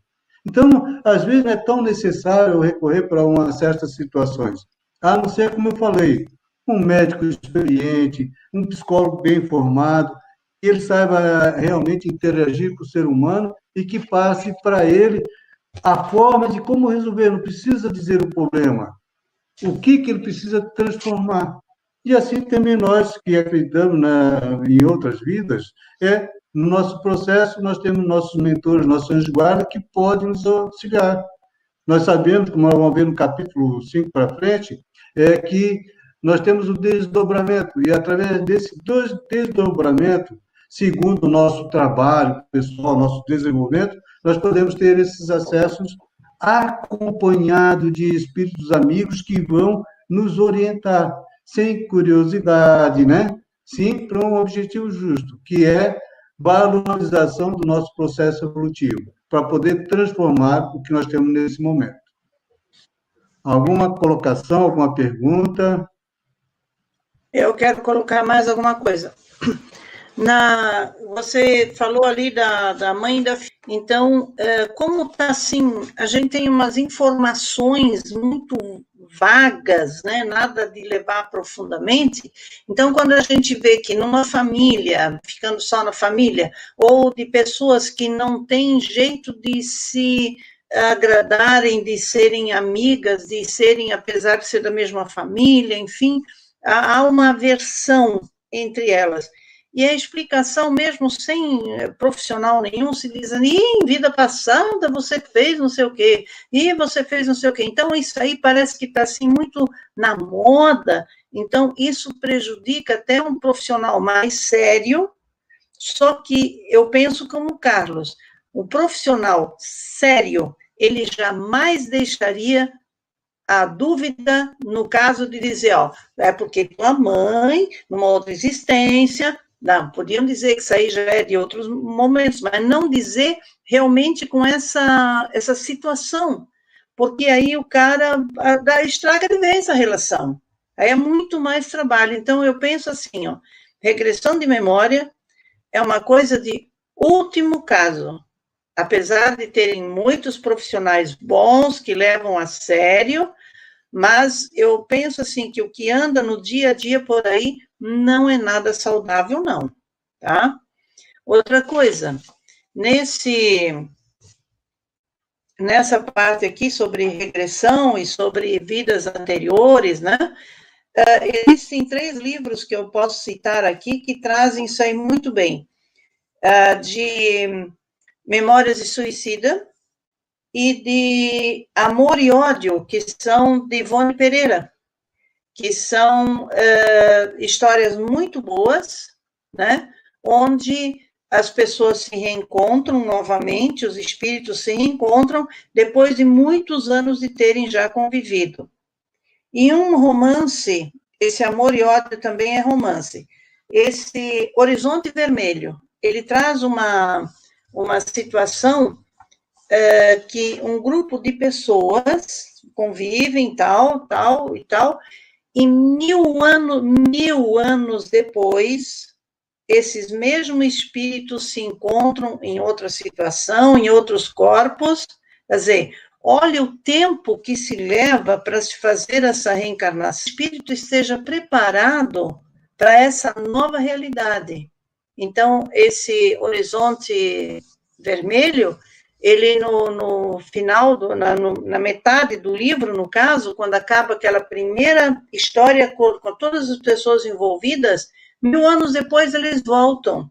Então, às vezes, não é tão necessário recorrer para certas situações. A não ser, como eu falei, um médico experiente, um psicólogo bem formado, que ele saiba realmente interagir com o ser humano e que passe para ele a forma de como resolver. Não precisa dizer o problema, o que ele precisa transformar. E assim também nós que acreditamos em outras vidas, no nosso processo nós temos nossos mentores, nossos anjos de guarda que podem nos auxiliar. Nós sabemos, como vamos ver no capítulo 5 para frente, que nós temos o desdobramento, e através desse desdobramento, segundo o nosso trabalho pessoal, nosso desenvolvimento, nós podemos ter esses acessos acompanhados de espíritos amigos que vão nos orientar, sem curiosidade, né? Sim, para um objetivo justo, que é valorização do nosso processo evolutivo, para poder transformar o que nós temos nesse momento. Alguma colocação, alguma pergunta? Eu quero colocar mais alguma coisa. Você falou ali da mãe da filha. Então, como está assim, a gente tem umas informações muito vagas, né? Nada de levar profundamente. Então, quando a gente vê que numa família, ficando só na família, ou de pessoas que não têm jeito de se agradarem, de serem amigas, de serem, apesar de ser da mesma família, enfim, há uma aversão entre elas. E a explicação, mesmo sem profissional nenhum, se diz, em vida passada você fez não sei o quê, e você fez não sei o quê. Então, isso aí parece que está assim, muito na moda. Então, isso prejudica até um profissional mais sério. Só que eu penso como o Carlos, o profissional sério, ele jamais deixaria a dúvida no caso de dizer, é porque tua mãe, numa outra existência. Não, podiam dizer que isso aí já é de outros momentos, mas não dizer realmente com essa situação, porque aí o cara estraga de vez a relação. Aí é muito mais trabalho. Então, eu penso assim, regressão de memória é uma coisa de último caso, apesar de terem muitos profissionais bons que levam a sério, Mas eu penso assim que o que anda no dia a dia por aí não é nada saudável, não, tá? Outra coisa, nessa parte aqui sobre regressão e sobre vidas anteriores, né? Existem 3 livros que eu posso citar aqui que trazem isso aí muito bem. De Memórias de Suicida e de Amor e Ódio, que são de Ivone Pereira, que são histórias muito boas, né? Onde as pessoas se reencontram novamente, os espíritos se reencontram depois de muitos anos de terem já convivido. E um romance, esse Amor e Ódio também é romance, esse Horizonte Vermelho, ele traz uma situação que um grupo de pessoas convivem, tal, e 1000 anos depois, esses mesmos espíritos se encontram em outra situação, em outros corpos, quer dizer, olha o tempo que se leva para se fazer essa reencarnação. O espírito esteja preparado para essa nova realidade. Então, esse Horizonte Vermelho, ele no final, na metade do livro, no caso, quando acaba aquela primeira história com todas as pessoas envolvidas, 1000 anos depois eles voltam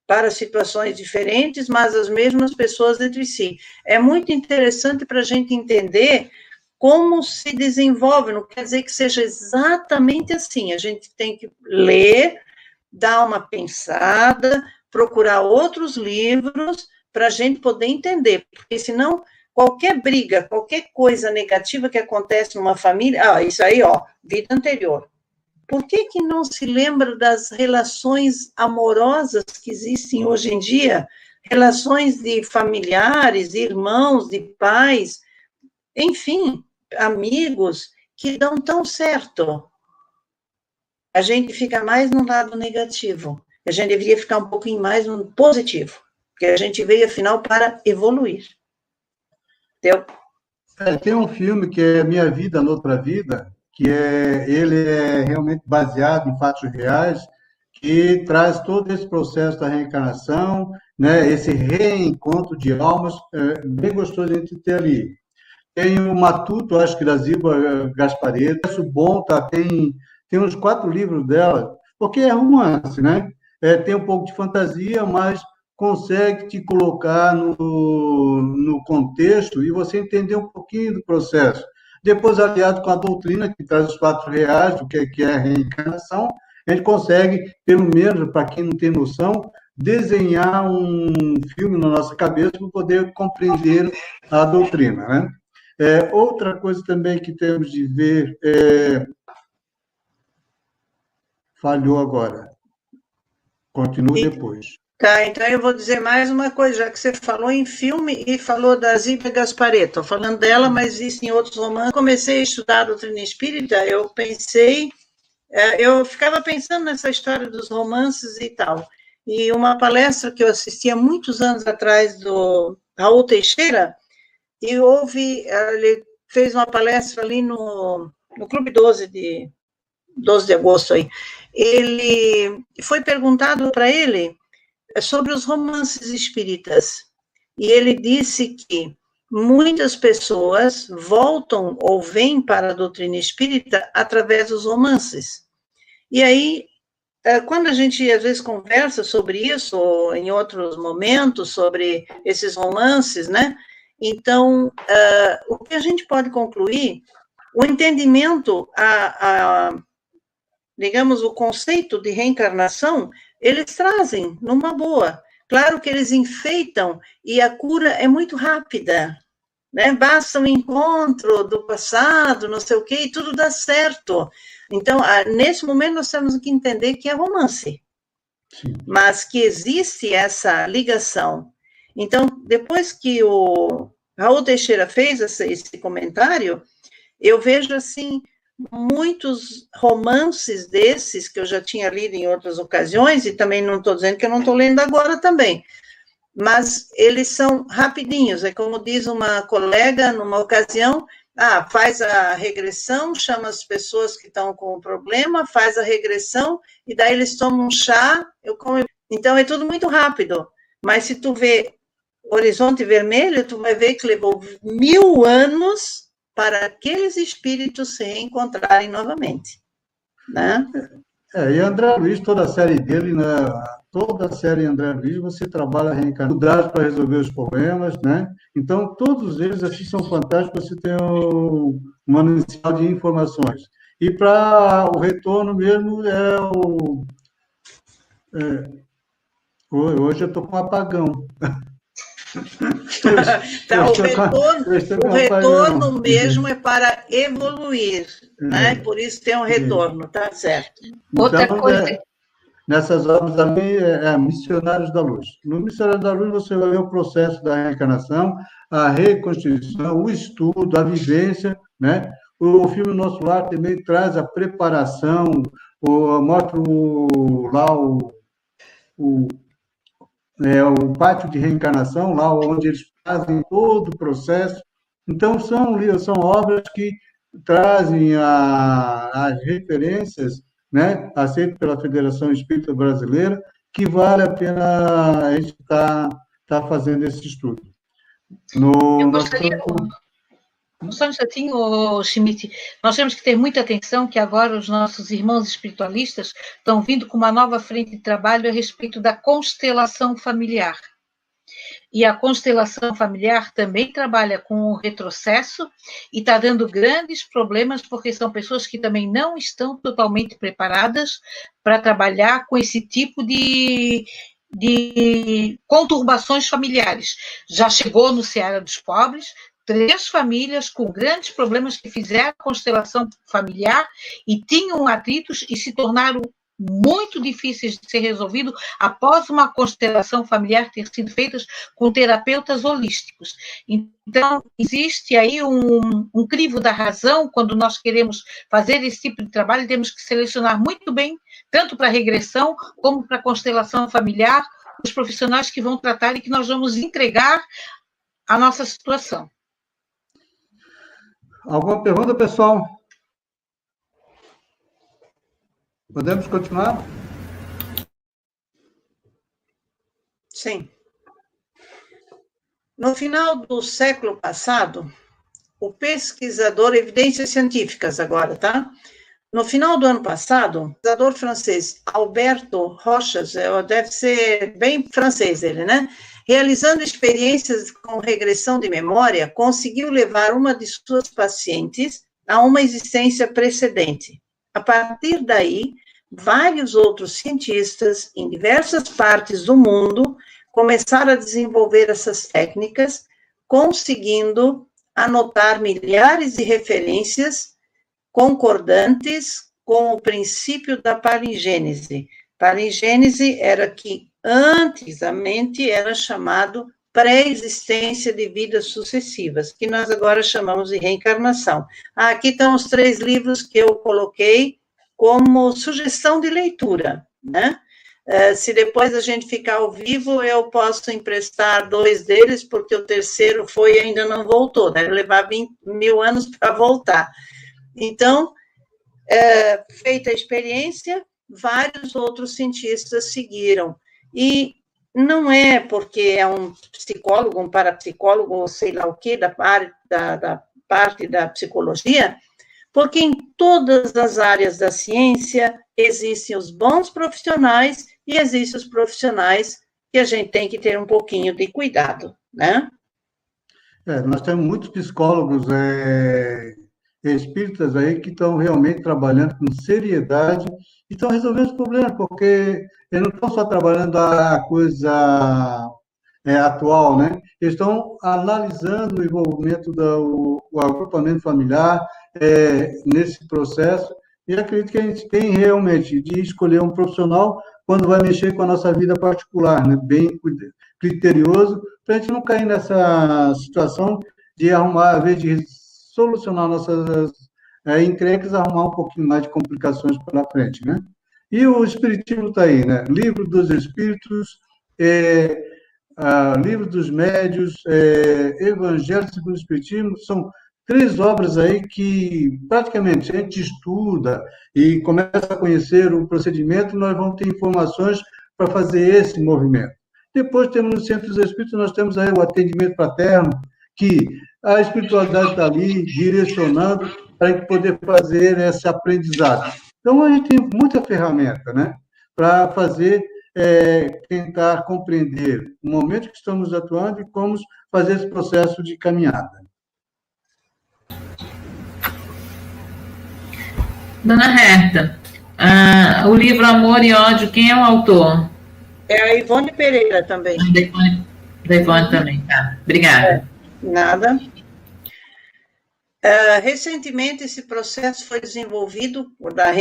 para situações diferentes, mas as mesmas pessoas entre si. É muito interessante para a gente entender como se desenvolve, não quer dizer que seja exatamente assim, a gente tem que ler, dar uma pensada, procurar outros livros, para a gente poder entender, porque senão qualquer briga, qualquer coisa negativa que acontece numa família, isso aí, vida anterior. Por que não se lembra das relações amorosas que existem hoje em dia? Relações de familiares, de irmãos, de pais, enfim, amigos, que dão tão certo. A gente fica mais no lado negativo. A gente deveria ficar um pouquinho mais no positivo. Porque a gente veio, afinal, para evoluir. Entendeu? Tem um filme que é Minha Vida, Noutra Vida, que ele é realmente baseado em fatos reais, que traz todo esse processo da reencarnação, né, esse reencontro de almas, bem gostoso a gente ter ali. Tem o Matuto, acho que da Ziba Gasparetto, o bom, tem uns 4 livros dela, porque é romance, né? Tem um pouco de fantasia, mas consegue te colocar no contexto e você entender um pouquinho do processo. Depois, aliado com a doutrina, que traz os fatos reais do que é a reencarnação, a gente consegue, pelo menos, para quem não tem noção, desenhar um filme na nossa cabeça para poder compreender a doutrina, né? Outra coisa também que temos de ver falhou agora. Continue depois. Tá, então eu vou dizer mais uma coisa, já que você falou em filme e falou da Ziba Gasparetto. Estou falando dela, mas existem outros romances. Comecei a estudar a doutrina espírita, eu ficava pensando nessa história dos romances e tal. E uma palestra que eu assisti há muitos anos atrás do Raul Teixeira, e ele fez uma palestra ali no Clube 12 de agosto aí. Ele foi perguntado para ele sobre os romances espíritas, e ele disse que muitas pessoas voltam ou vêm para a doutrina espírita através dos romances. E aí, quando a gente às vezes conversa sobre isso, ou em outros momentos, sobre esses romances, né? Então, o que a gente pode concluir, o entendimento, digamos, o conceito de reencarnação, eles trazem numa boa. Claro que eles enfeitam e a cura é muito rápida, né? Basta um encontro do passado, não sei o quê, e tudo dá certo. Então, nesse momento, nós temos que entender que é romance. Sim. Mas que existe essa ligação. Então, depois que o Raul Teixeira fez esse comentário, eu vejo, assim, muitos romances desses que eu já tinha lido em outras ocasiões, e também não estou dizendo que eu não estou lendo agora também, mas eles são rapidinhos, é como diz uma colega numa ocasião, Faz a regressão, chama as pessoas que estão com o problema, faz a regressão, e daí eles tomam um chá, então é tudo muito rápido. Mas se tu vê Horizonte Vermelho, tu vai ver que levou 1000 anos para aqueles espíritos se reencontrarem novamente, né? E André Luiz, toda a série dele, né? Toda a série André Luiz, você trabalha reencarnando para resolver os problemas, né? Então, todos eles assim são fantásticos, você tem um manancial de informações. E para o retorno mesmo, hoje eu estou com um apagão. O retorno mesmo é para evoluir, né? Por isso tem um retorno, tá certo. Outra Então, coisa. Nessas obras ali, Missionários da Luz. No Missionários da Luz, você vai ver o processo da reencarnação, a reconstituição, o estudo, a vivência, né? O filme Nosso Lar também traz a preparação, mostra lá o pátio de reencarnação, lá onde eles fazem todo o processo. Então, são obras que trazem as referências, né, aceito pela Federação Espírita Brasileira, que vale a pena a gente estar fazendo esse estudo. Eu gostaria, só um instantinho, Schmidt, nós temos que ter muita atenção que agora os nossos irmãos espiritualistas estão vindo com uma nova frente de trabalho a respeito da constelação familiar. E a constelação familiar também trabalha com o retrocesso e está dando grandes problemas, porque são pessoas que também não estão totalmente preparadas para trabalhar com esse tipo de conturbações familiares. Já chegou no Ceará dos Pobres 3 famílias com grandes problemas que fizeram a constelação familiar e tinham atritos e se tornaram muito difíceis de ser resolvido após uma constelação familiar ter sido feita com terapeutas holísticos. Então, existe aí um crivo da razão quando nós queremos fazer esse tipo de trabalho, temos que selecionar muito bem, tanto para regressão como para constelação familiar, os profissionais que vão tratar e que nós vamos entregar a nossa situação. Alguma pergunta, pessoal? Podemos continuar? Sim. No final do século passado, o pesquisador, evidências científicas agora, tá? No final do ano passado, o pesquisador francês Alberto Rochas, deve ser bem francês ele, né? Realizando experiências com regressão de memória, conseguiu levar uma de suas pacientes a uma existência precedente. A partir daí, vários outros cientistas em diversas partes do mundo começaram a desenvolver essas técnicas, conseguindo anotar milhares de referências concordantes com o princípio da parigênese. Parigênese era que antigamente era chamado pré-existência de vidas sucessivas, que nós agora chamamos de reencarnação. Aqui estão os 3 livros que eu coloquei como sugestão de leitura, né? Se depois a gente ficar ao vivo, eu posso emprestar 2 deles, porque o terceiro foi e ainda não voltou, deve levar 1000 anos para voltar. Então, feita a experiência, vários outros cientistas seguiram. E não é porque é um psicólogo, um parapsicólogo, ou sei lá o quê, da parte da psicologia, porque em todas as áreas da ciência existem os bons profissionais e existem os profissionais que a gente tem que ter um pouquinho de cuidado, né? Nós temos muitos psicólogos espíritas aí que estão realmente trabalhando com seriedade e estão resolvendo os problemas, porque eles não estão só trabalhando a coisa atual, né? Eles estão analisando o envolvimento do agrupamento familiar nesse processo, e acredito que a gente tem realmente de escolher um profissional quando vai mexer com a nossa vida particular, né? Bem criterioso, para a gente não cair nessa situação de arrumar, ao invés de solucionar nossas encrencas, arrumar um pouquinho mais de complicações pela frente, né? E o Espiritismo está aí, né? Livro dos Espíritos, Livro dos Médios, Evangelho segundo o Espiritismo, são 3 obras aí que, praticamente, se a gente estuda e começa a conhecer o procedimento, nós vamos ter informações para fazer esse movimento. Depois temos no Centro dos Espíritos, nós temos aí o atendimento fraterno, que a espiritualidade está ali direcionando para a gente poder fazer esse aprendizado. Então, a gente tem muita ferramenta, né, para fazer, tentar compreender o momento que estamos atuando e como fazer esse processo de caminhada. Dona Herta, o livro Amor e Ódio, quem é o autor? É a Ivone Pereira também. Da Ivone também, tá. Obrigada. Nada. Recentemente, esse processo foi desenvolvido, da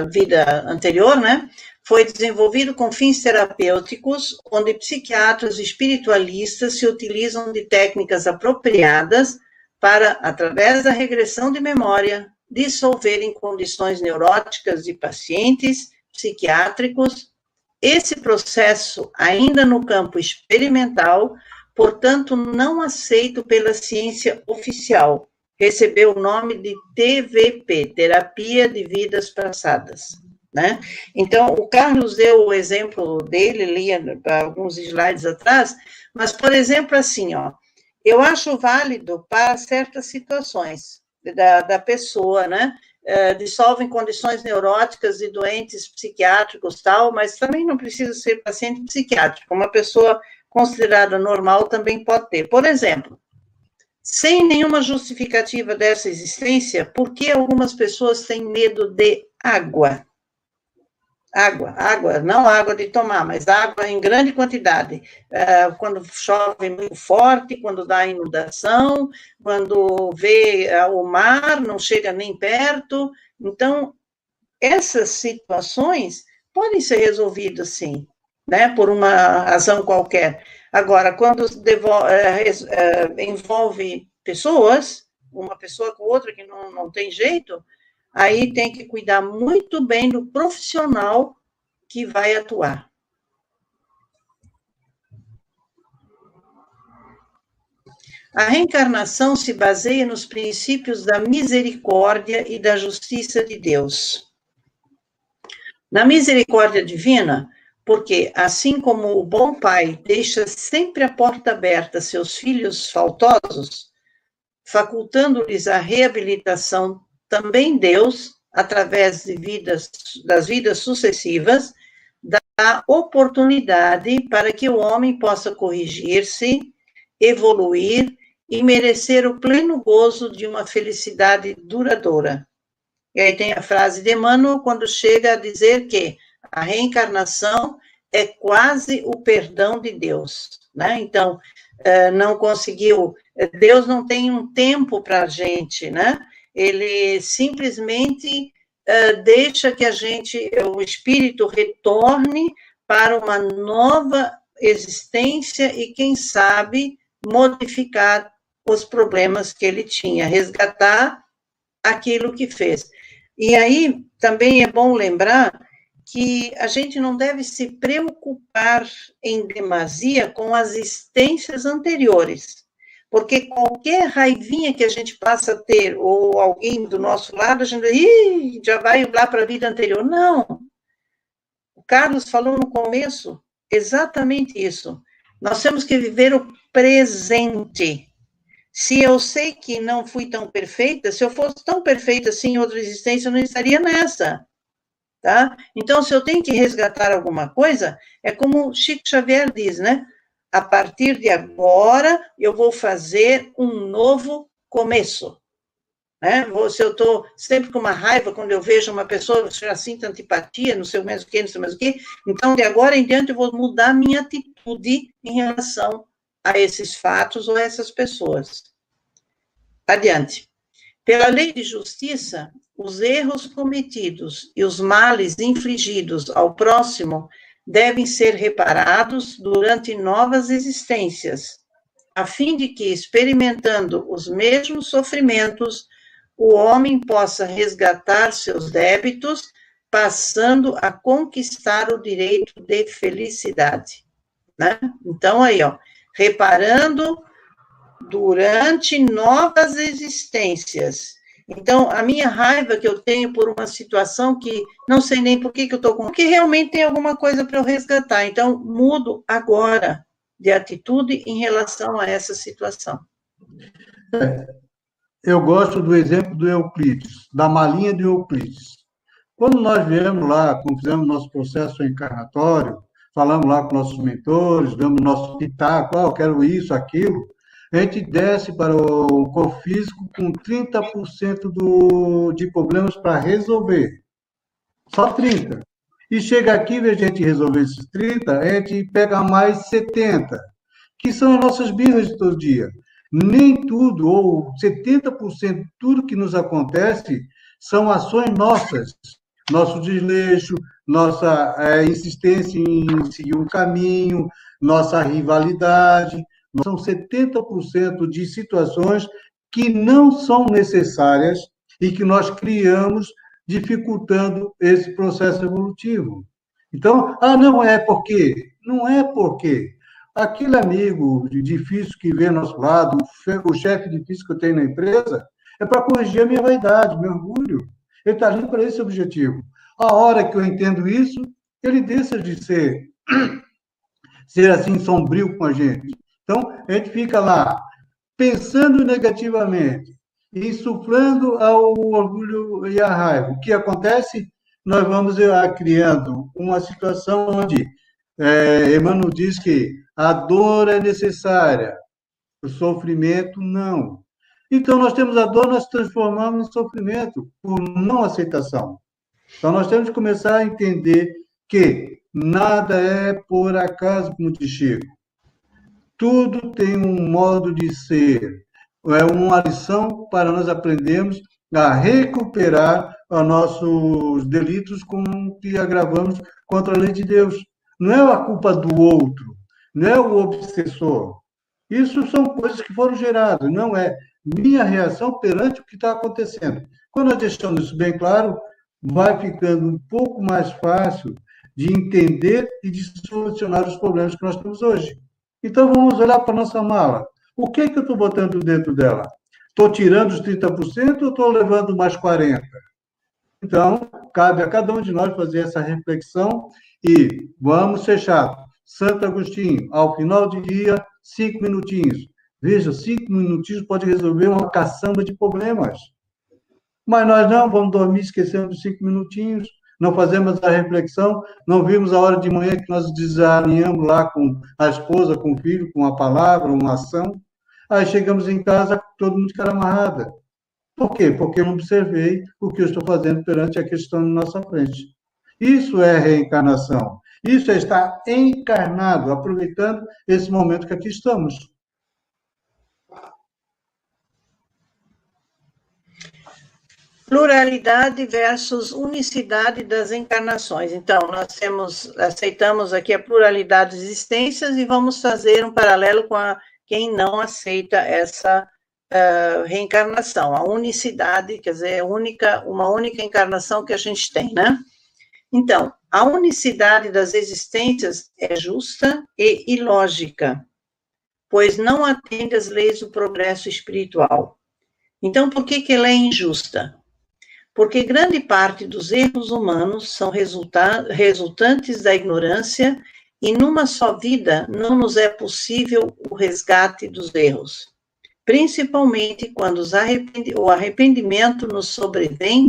vida anterior, né? Foi desenvolvido com fins terapêuticos, onde psiquiatras e espiritualistas se utilizam de técnicas apropriadas para, através da regressão de memória, dissolverem condições neuróticas de pacientes psiquiátricos. Esse processo, ainda no campo experimental, portanto, não aceito pela ciência oficial, recebeu o nome de TVP, Terapia de Vidas Passadas, né? Então, o Carlos deu o exemplo dele, li alguns slides atrás, mas, por exemplo, assim, ó, eu acho válido para certas situações da pessoa, né? Dissolvem condições neuróticas de doentes psiquiátricos, tal, mas também não precisa ser paciente psiquiátrico, uma pessoa considerada normal também pode ter. Por exemplo, sem nenhuma justificativa dessa existência, por que algumas pessoas têm medo de água? Água, não água de tomar, mas água em grande quantidade. Quando chove muito forte, quando dá inundação, quando vê o mar, não chega nem perto. Então, essas situações podem ser resolvidas, sim, né, por uma razão qualquer. Agora, quando envolve pessoas, uma pessoa com outra que não tem jeito, aí tem que cuidar muito bem do profissional que vai atuar. A reencarnação se baseia nos princípios da misericórdia e da justiça de Deus. Na misericórdia divina, porque, assim como o bom pai deixa sempre a porta aberta a seus filhos faltosos, facultando-lhes a reabilitação, também Deus, através das vidas sucessivas, dá oportunidade para que o homem possa corrigir-se, evoluir e merecer o pleno gozo de uma felicidade duradoura. E aí tem a frase de Emmanuel, quando chega a dizer que a reencarnação é quase o perdão de Deus, né? Então, não conseguiu, Deus não tem um tempo para a gente, né? Ele simplesmente deixa que o espírito retorne para uma nova existência e, quem sabe, modificar os problemas que ele tinha, resgatar aquilo que fez. E aí, também é bom lembrar que a gente não deve se preocupar em demasia com as existências anteriores, porque qualquer raivinha que a gente passa a ter, ou alguém do nosso lado, a gente já vai lá para a vida anterior. Não. O Carlos falou no começo exatamente isso. Nós temos que viver o presente. Se eu sei que não fui tão perfeita, se eu fosse tão perfeita assim em outra existência, eu não estaria nessa. Tá? Então, se eu tenho que resgatar alguma coisa, é como Chico Xavier diz, né? A partir de agora, eu vou fazer um novo começo. Né? Se eu estou sempre com uma raiva, quando eu vejo uma pessoa, já sinto antipatia, não sei mais o que, não sei mais o que, então, de agora em diante, eu vou mudar minha atitude em relação a esses fatos ou a essas pessoas. Adiante. Pela lei de justiça, os erros cometidos e os males infligidos ao próximo devem ser reparados durante novas existências, a fim de que, experimentando os mesmos sofrimentos, o homem possa resgatar seus débitos, passando a conquistar o direito de felicidade. Né? Então, aí, ó, reparando durante novas existências. Então, a minha raiva que eu tenho por uma situação que não sei nem por que eu estou com, porque realmente tem alguma coisa para eu resgatar. Então, mudo agora de atitude em relação a essa situação. Eu gosto do exemplo do Euclides, da malinha de Euclides. Quando nós viemos lá, quando fizemos nosso processo encarnatório, falamos lá com nossos mentores, damos nosso pitaco, eu quero isso, aquilo, a gente desce para o corpo físico com 30% de problemas para resolver. Só 30%. E chega aqui, em vez de a gente resolver esses 30%, a gente pega mais 70%, que são as nossas birras de todo dia. Nem tudo, ou 70% de tudo que nos acontece, são ações nossas. Nosso desleixo, nossa insistência em seguir um caminho, nossa rivalidade. São 70% de situações que não são necessárias e que nós criamos dificultando esse processo evolutivo. Então, não é porque. Não é porque. Aquele amigo difícil que vem ao nosso lado, o chefe difícil que eu tenho na empresa, é para corrigir a minha vaidade, meu orgulho. Ele está ali para esse objetivo. A hora que eu entendo isso, ele deixa de ser assim sombrio com a gente. Então, a gente fica lá pensando negativamente, insuflando ao orgulho e à raiva. O que acontece? Nós vamos criando uma situação onde Emmanuel diz que a dor é necessária, o sofrimento não. Então, nós temos a dor, nós transformamos em sofrimento por não aceitação. Então, nós temos que começar a entender que nada é por acaso, como diz Chico. Tudo tem um modo de ser. É uma lição para nós aprendermos a recuperar os nossos delitos com que agravamos contra a lei de Deus. Não é a culpa do outro, não é o obsessor. Isso são coisas que foram geradas, não é minha reação perante o que está acontecendo. Quando nós deixamos isso bem claro, vai ficando um pouco mais fácil de entender e de solucionar os problemas que nós temos hoje. Então, vamos olhar para a nossa mala. O que eu estou botando dentro dela? Estou tirando os 30% ou estou levando mais 40%? Então, cabe a cada um de nós fazer essa reflexão e vamos fechar. Santo Agostinho, ao final do dia, 5 minutinhos. Veja, 5 minutinhos pode resolver uma caçamba de problemas. Mas nós não, vamos dormir esquecendo dos 5 minutinhos, não fazemos a reflexão, não vimos a hora de manhã que nós desalinhamos lá com a esposa, com o filho, com uma palavra, uma ação. Aí chegamos em casa, todo mundo de cara amarrada. Por quê? Porque eu não observei o que eu estou fazendo perante a questão na nossa frente. Isso é reencarnação. Isso é estar encarnado, aproveitando esse momento que aqui estamos. Pluralidade versus unicidade das encarnações. Então, aceitamos aqui a pluralidade de existências e vamos fazer um paralelo com quem não aceita essa reencarnação, a unicidade, quer dizer, uma única encarnação que a gente tem, né? Então, a unicidade das existências é justa e ilógica, pois não atende às leis do progresso espiritual. Então, por que ela é injusta? Porque grande parte dos erros humanos são resultantes da ignorância e numa só vida não nos é possível o resgate dos erros, principalmente quando o arrependimento nos sobrevém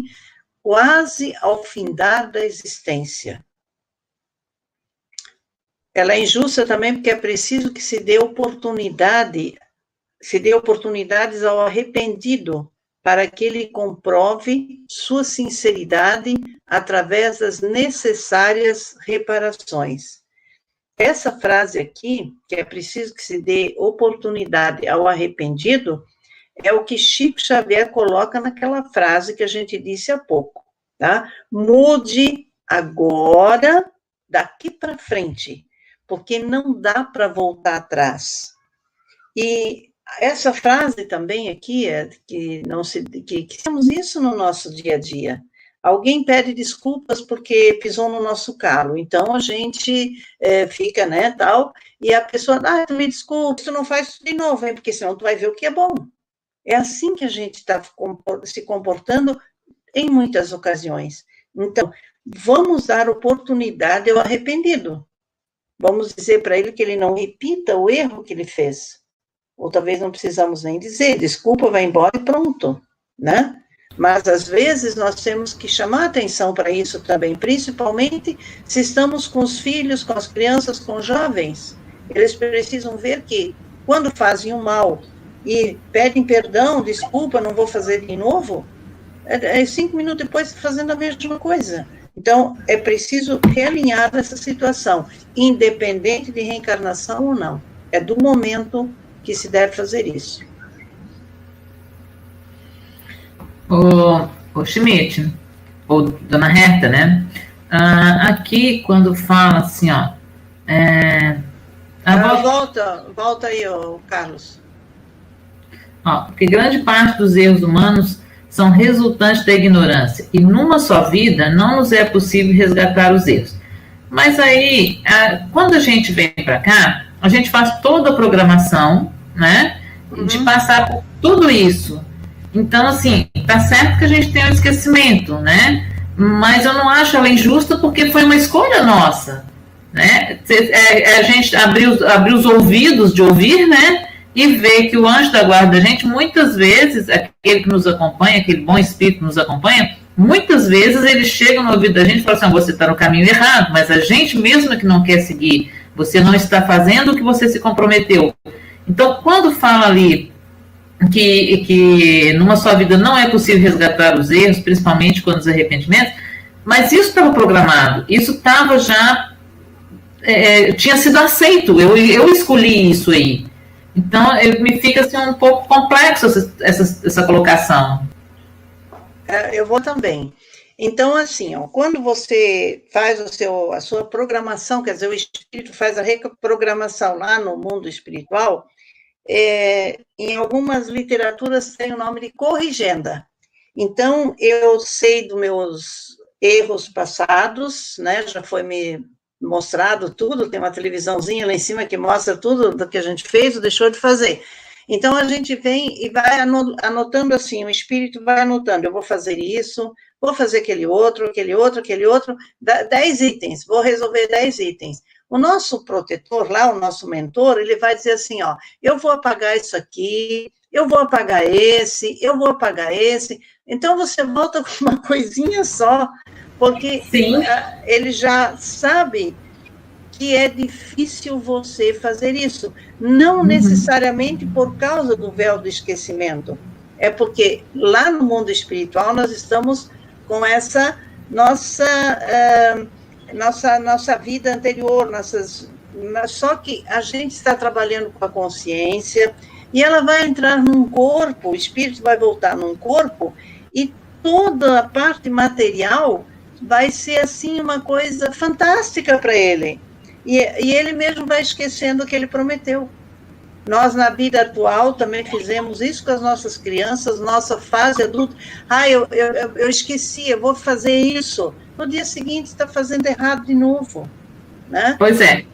quase ao findar da existência. Ela é injusta também porque é preciso que se dê oportunidades ao arrependido para que ele comprove sua sinceridade através das necessárias reparações. Essa frase aqui, que é preciso que se dê oportunidade ao arrependido, é o que Chico Xavier coloca naquela frase que a gente disse há pouco, tá? Mude agora, daqui para frente, porque não dá para voltar atrás. E essa frase também aqui, que temos isso no nosso dia a dia. Alguém pede desculpas porque pisou no nosso calo, então a gente fica, né, tal, e a pessoa, tu me desculpa, tu não faz isso de novo, hein, porque senão tu vai ver o que é bom. É assim que a gente está se comportando em muitas ocasiões. Então, vamos dar oportunidade ao arrependido. Vamos dizer para ele que ele não repita o erro que ele fez. Ou talvez não precisamos nem dizer, desculpa, vai embora e pronto, né? Mas, às vezes, nós temos que chamar atenção para isso também, principalmente se estamos com os filhos, com as crianças, com os jovens. Eles precisam ver que, quando fazem o mal e pedem perdão, desculpa, não vou fazer de novo, 5 minutos depois fazendo a mesma coisa. Então, é preciso realinhar essa situação, independente de reencarnação ou não. É do momento que se deve fazer isso. O Schmidt, ou Dona Herta, né? Aqui, quando fala assim, ó... Volta aí, Carlos. Porque grande parte dos erros humanos são resultantes da ignorância, e numa só vida não nos é possível resgatar os erros. Mas aí, quando a gente vem para cá, a gente faz toda a programação, né? De passar por tudo isso. Então, assim, tá certo que a gente tem um esquecimento, né? Mas eu não acho ela injusta porque foi uma escolha nossa, né? A gente abrir os ouvidos de ouvir, né? E ver que o anjo da guarda da gente, muitas vezes, aquele que nos acompanha, aquele bom espírito que nos acompanha, muitas vezes ele chega no ouvido da gente e fala assim, você está no caminho errado, mas a gente mesmo que não quer seguir, você não está fazendo o que você se comprometeu. Então, quando fala ali que numa só vida não é possível resgatar os erros, principalmente quando os arrependimentos, mas isso estava programado, isso estava já, tinha sido aceito, eu escolhi isso aí. Então, me fica assim, um pouco complexo essa colocação. Eu vou também. Então, assim, quando você faz a sua programação, quer dizer, o espírito faz a reprogramação lá no mundo espiritual, em algumas literaturas tem o nome de corrigenda. Então, eu sei dos meus erros passados, né, já foi me mostrado tudo, tem uma televisãozinha lá em cima que mostra tudo do que a gente fez ou deixou de fazer. Então, a gente vem e vai anotando assim, o espírito vai anotando, eu vou fazer isso, vou fazer aquele outro, 10 itens, vou resolver 10 itens. O nosso protetor lá, o nosso mentor, ele vai dizer assim, eu vou apagar isso aqui, eu vou apagar esse, eu vou apagar esse. Então, você volta com uma coisinha só, porque ele já sabe que é difícil você fazer isso. Não necessariamente por causa do véu do esquecimento. É porque lá no mundo espiritual nós estamos com essa nossa vida anterior, só que a gente está trabalhando com a consciência e ela vai entrar num corpo, o espírito vai voltar num corpo e toda a parte material vai ser assim uma coisa fantástica para ele. E ele mesmo vai esquecendo o que ele prometeu. Nós, na vida atual, também fizemos isso com as nossas crianças, nossa fase adulta. Eu esqueci, eu vou fazer isso. No dia seguinte, está fazendo errado de novo. Né? Pois é.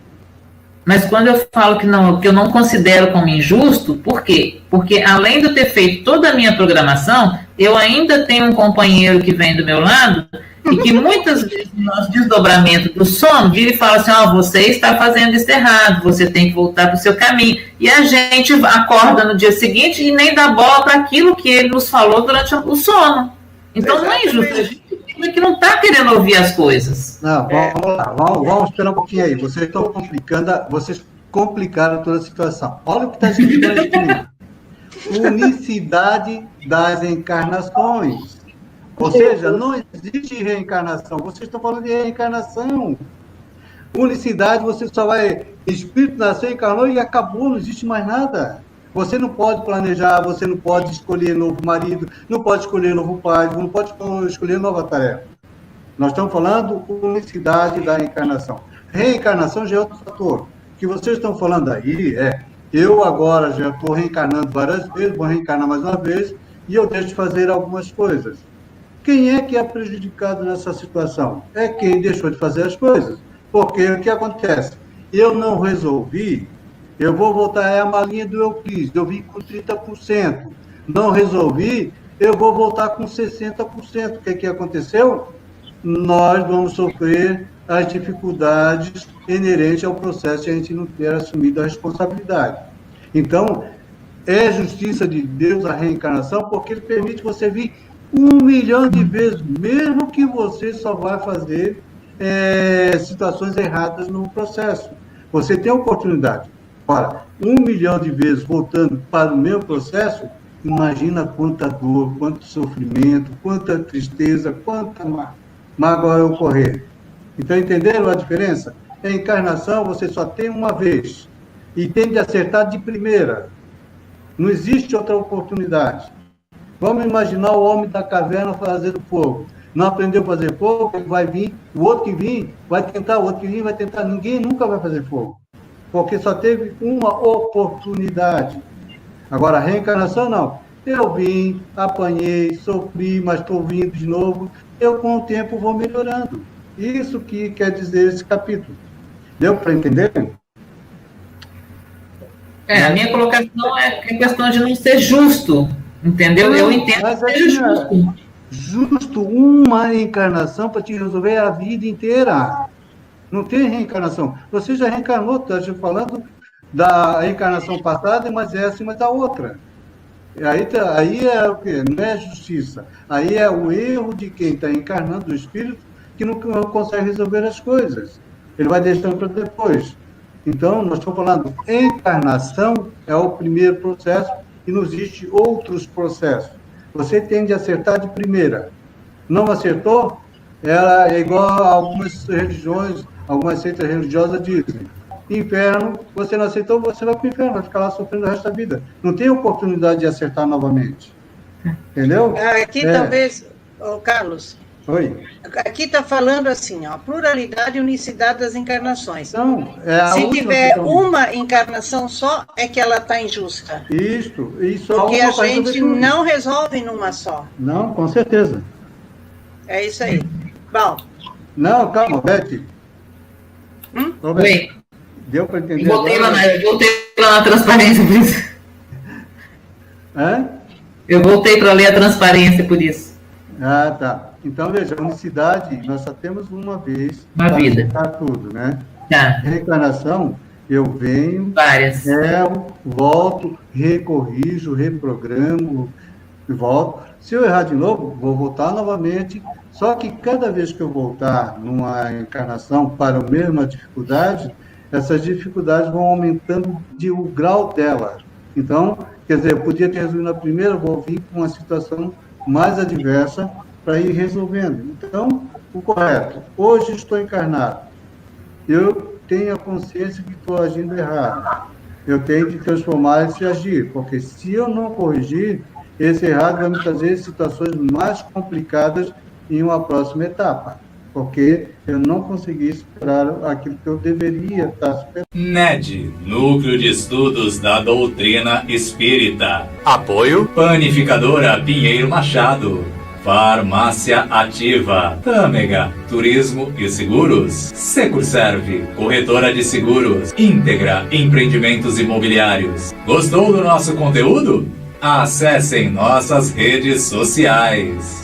Mas quando eu falo que eu não considero como injusto, por quê? Porque além de eu ter feito toda a minha programação, eu ainda tenho um companheiro que vem do meu lado e que muitas vezes no nosso desdobramento do sono vira e fala assim, você está fazendo isso errado, você tem que voltar para o seu caminho. E a gente acorda no dia seguinte e nem dá bola para aquilo que ele nos falou durante o sono. Então não é injusto, a gente que não está querendo ouvir as coisas. Não, vamos lá, vamos esperar um pouquinho aí. Vocês complicaram toda a situação. Olha o que está escrito nesse livro. Unicidade das encarnações. Ou seja, não existe reencarnação. Vocês estão falando de reencarnação. Unicidade, você só vai... Espírito nasceu, encarnou e acabou, não existe mais nada. Você não pode planejar, você não pode escolher novo marido, não pode escolher novo pai, não pode escolher nova tarefa. Nós estamos falando unicidade da reencarnação. Reencarnação já é outro fator. O que vocês estão falando aí eu agora já estou reencarnando várias vezes, vou reencarnar mais uma vez, e eu deixo de fazer algumas coisas. Quem é que é prejudicado nessa situação? É quem deixou de fazer as coisas. Porque o que acontece? Eu não resolvi, eu vou voltar à malinha do Euclides, eu vim com 30%. Não resolvi, eu vou voltar com 60%. O que aconteceu? Nós vamos sofrer as dificuldades inerentes ao processo de a gente não ter assumido a responsabilidade. Então, é justiça de Deus a reencarnação, porque ele permite você vir 1 milhão de vezes, mesmo que você só vai fazer situações erradas no processo. Você tem a oportunidade. Ora, 1 milhão de vezes voltando para o meu processo, imagina quanta dor, quanto sofrimento, quanta tristeza, quanta mágoa vai ocorrer. Então, entenderam a diferença? A encarnação você só tem uma vez e tem de acertar de primeira. Não existe outra oportunidade. Vamos imaginar o homem da caverna fazendo fogo. Não aprendeu a fazer fogo, ele vai vir, o outro que vir vai tentar, o outro que vir vai tentar. Ninguém nunca vai fazer fogo, porque só teve uma oportunidade. Agora, a reencarnação não. Eu vim, apanhei, sofri, mas estou vindo de novo. Eu, com o tempo, vou melhorando. Isso que quer dizer esse capítulo. Deu para entender? A minha colocação é questão de não ser justo, entendeu? Não, eu entendo mas que seja justo. Justo uma encarnação para te resolver a vida inteira. Não tem reencarnação. Você já reencarnou, está falando da reencarnação passada, mas essa e mais a outra. Aí é o quê? Não é justiça. Aí é o erro de quem está encarnando o espírito que não consegue resolver as coisas. Ele vai deixando para depois. Então, nós estamos falando, encarnação é o primeiro processo e não existe outros processos. Você tem de acertar de primeira. Não acertou? Ela é igual a algumas religiões, algumas seitas religiosas dizem. Inferno, você não aceitou, você vai para o inferno, vai ficar lá sofrendo o resto da vida. Não tem oportunidade de acertar novamente. Entendeu? Aqui talvez, Carlos, Oi. Aqui está falando assim, ó, pluralidade e unicidade das encarnações. Então, se tiver uma encarnação só, é que ela está injusta. Isso. Porque a gente não resolve numa só. Não, com certeza. É isso aí. Bom. Não, calma, Beth. Oi. Deu para entender? Voltei lá na transparência, por isso. Eu voltei para ler a transparência, por isso. Ah, tá. Então, veja, a unicidade, nós só temos uma vez para vida. Tudo, né? Tá. Reencarnação, eu venho, várias. Volto, recorrijo, reprogramo, volto. Se eu errar de novo, vou voltar novamente. Só que cada vez que eu voltar numa encarnação para a mesma dificuldade, essas dificuldades vão aumentando o grau dela. Então, quer dizer, eu podia ter resolvido na primeira, vou vir com uma situação mais adversa para ir resolvendo. Então, o correto. Hoje estou encarnado. Eu tenho a consciência que estou agindo errado. Eu tenho que transformar esse agir, porque se eu não corrigir, esse errado vai me trazer situações mais complicadas em uma próxima etapa, porque eu não consegui esperar aquilo que eu deveria estar esperando. NED, Núcleo de Estudos da Doutrina Espírita. Apoio Panificadora Pinheiro Machado. Farmácia Ativa, Tâmega, Turismo e Seguros, Securserve, Corretora de Seguros, Íntegra Empreendimentos Imobiliários. Gostou do nosso conteúdo? Acessem nossas redes sociais.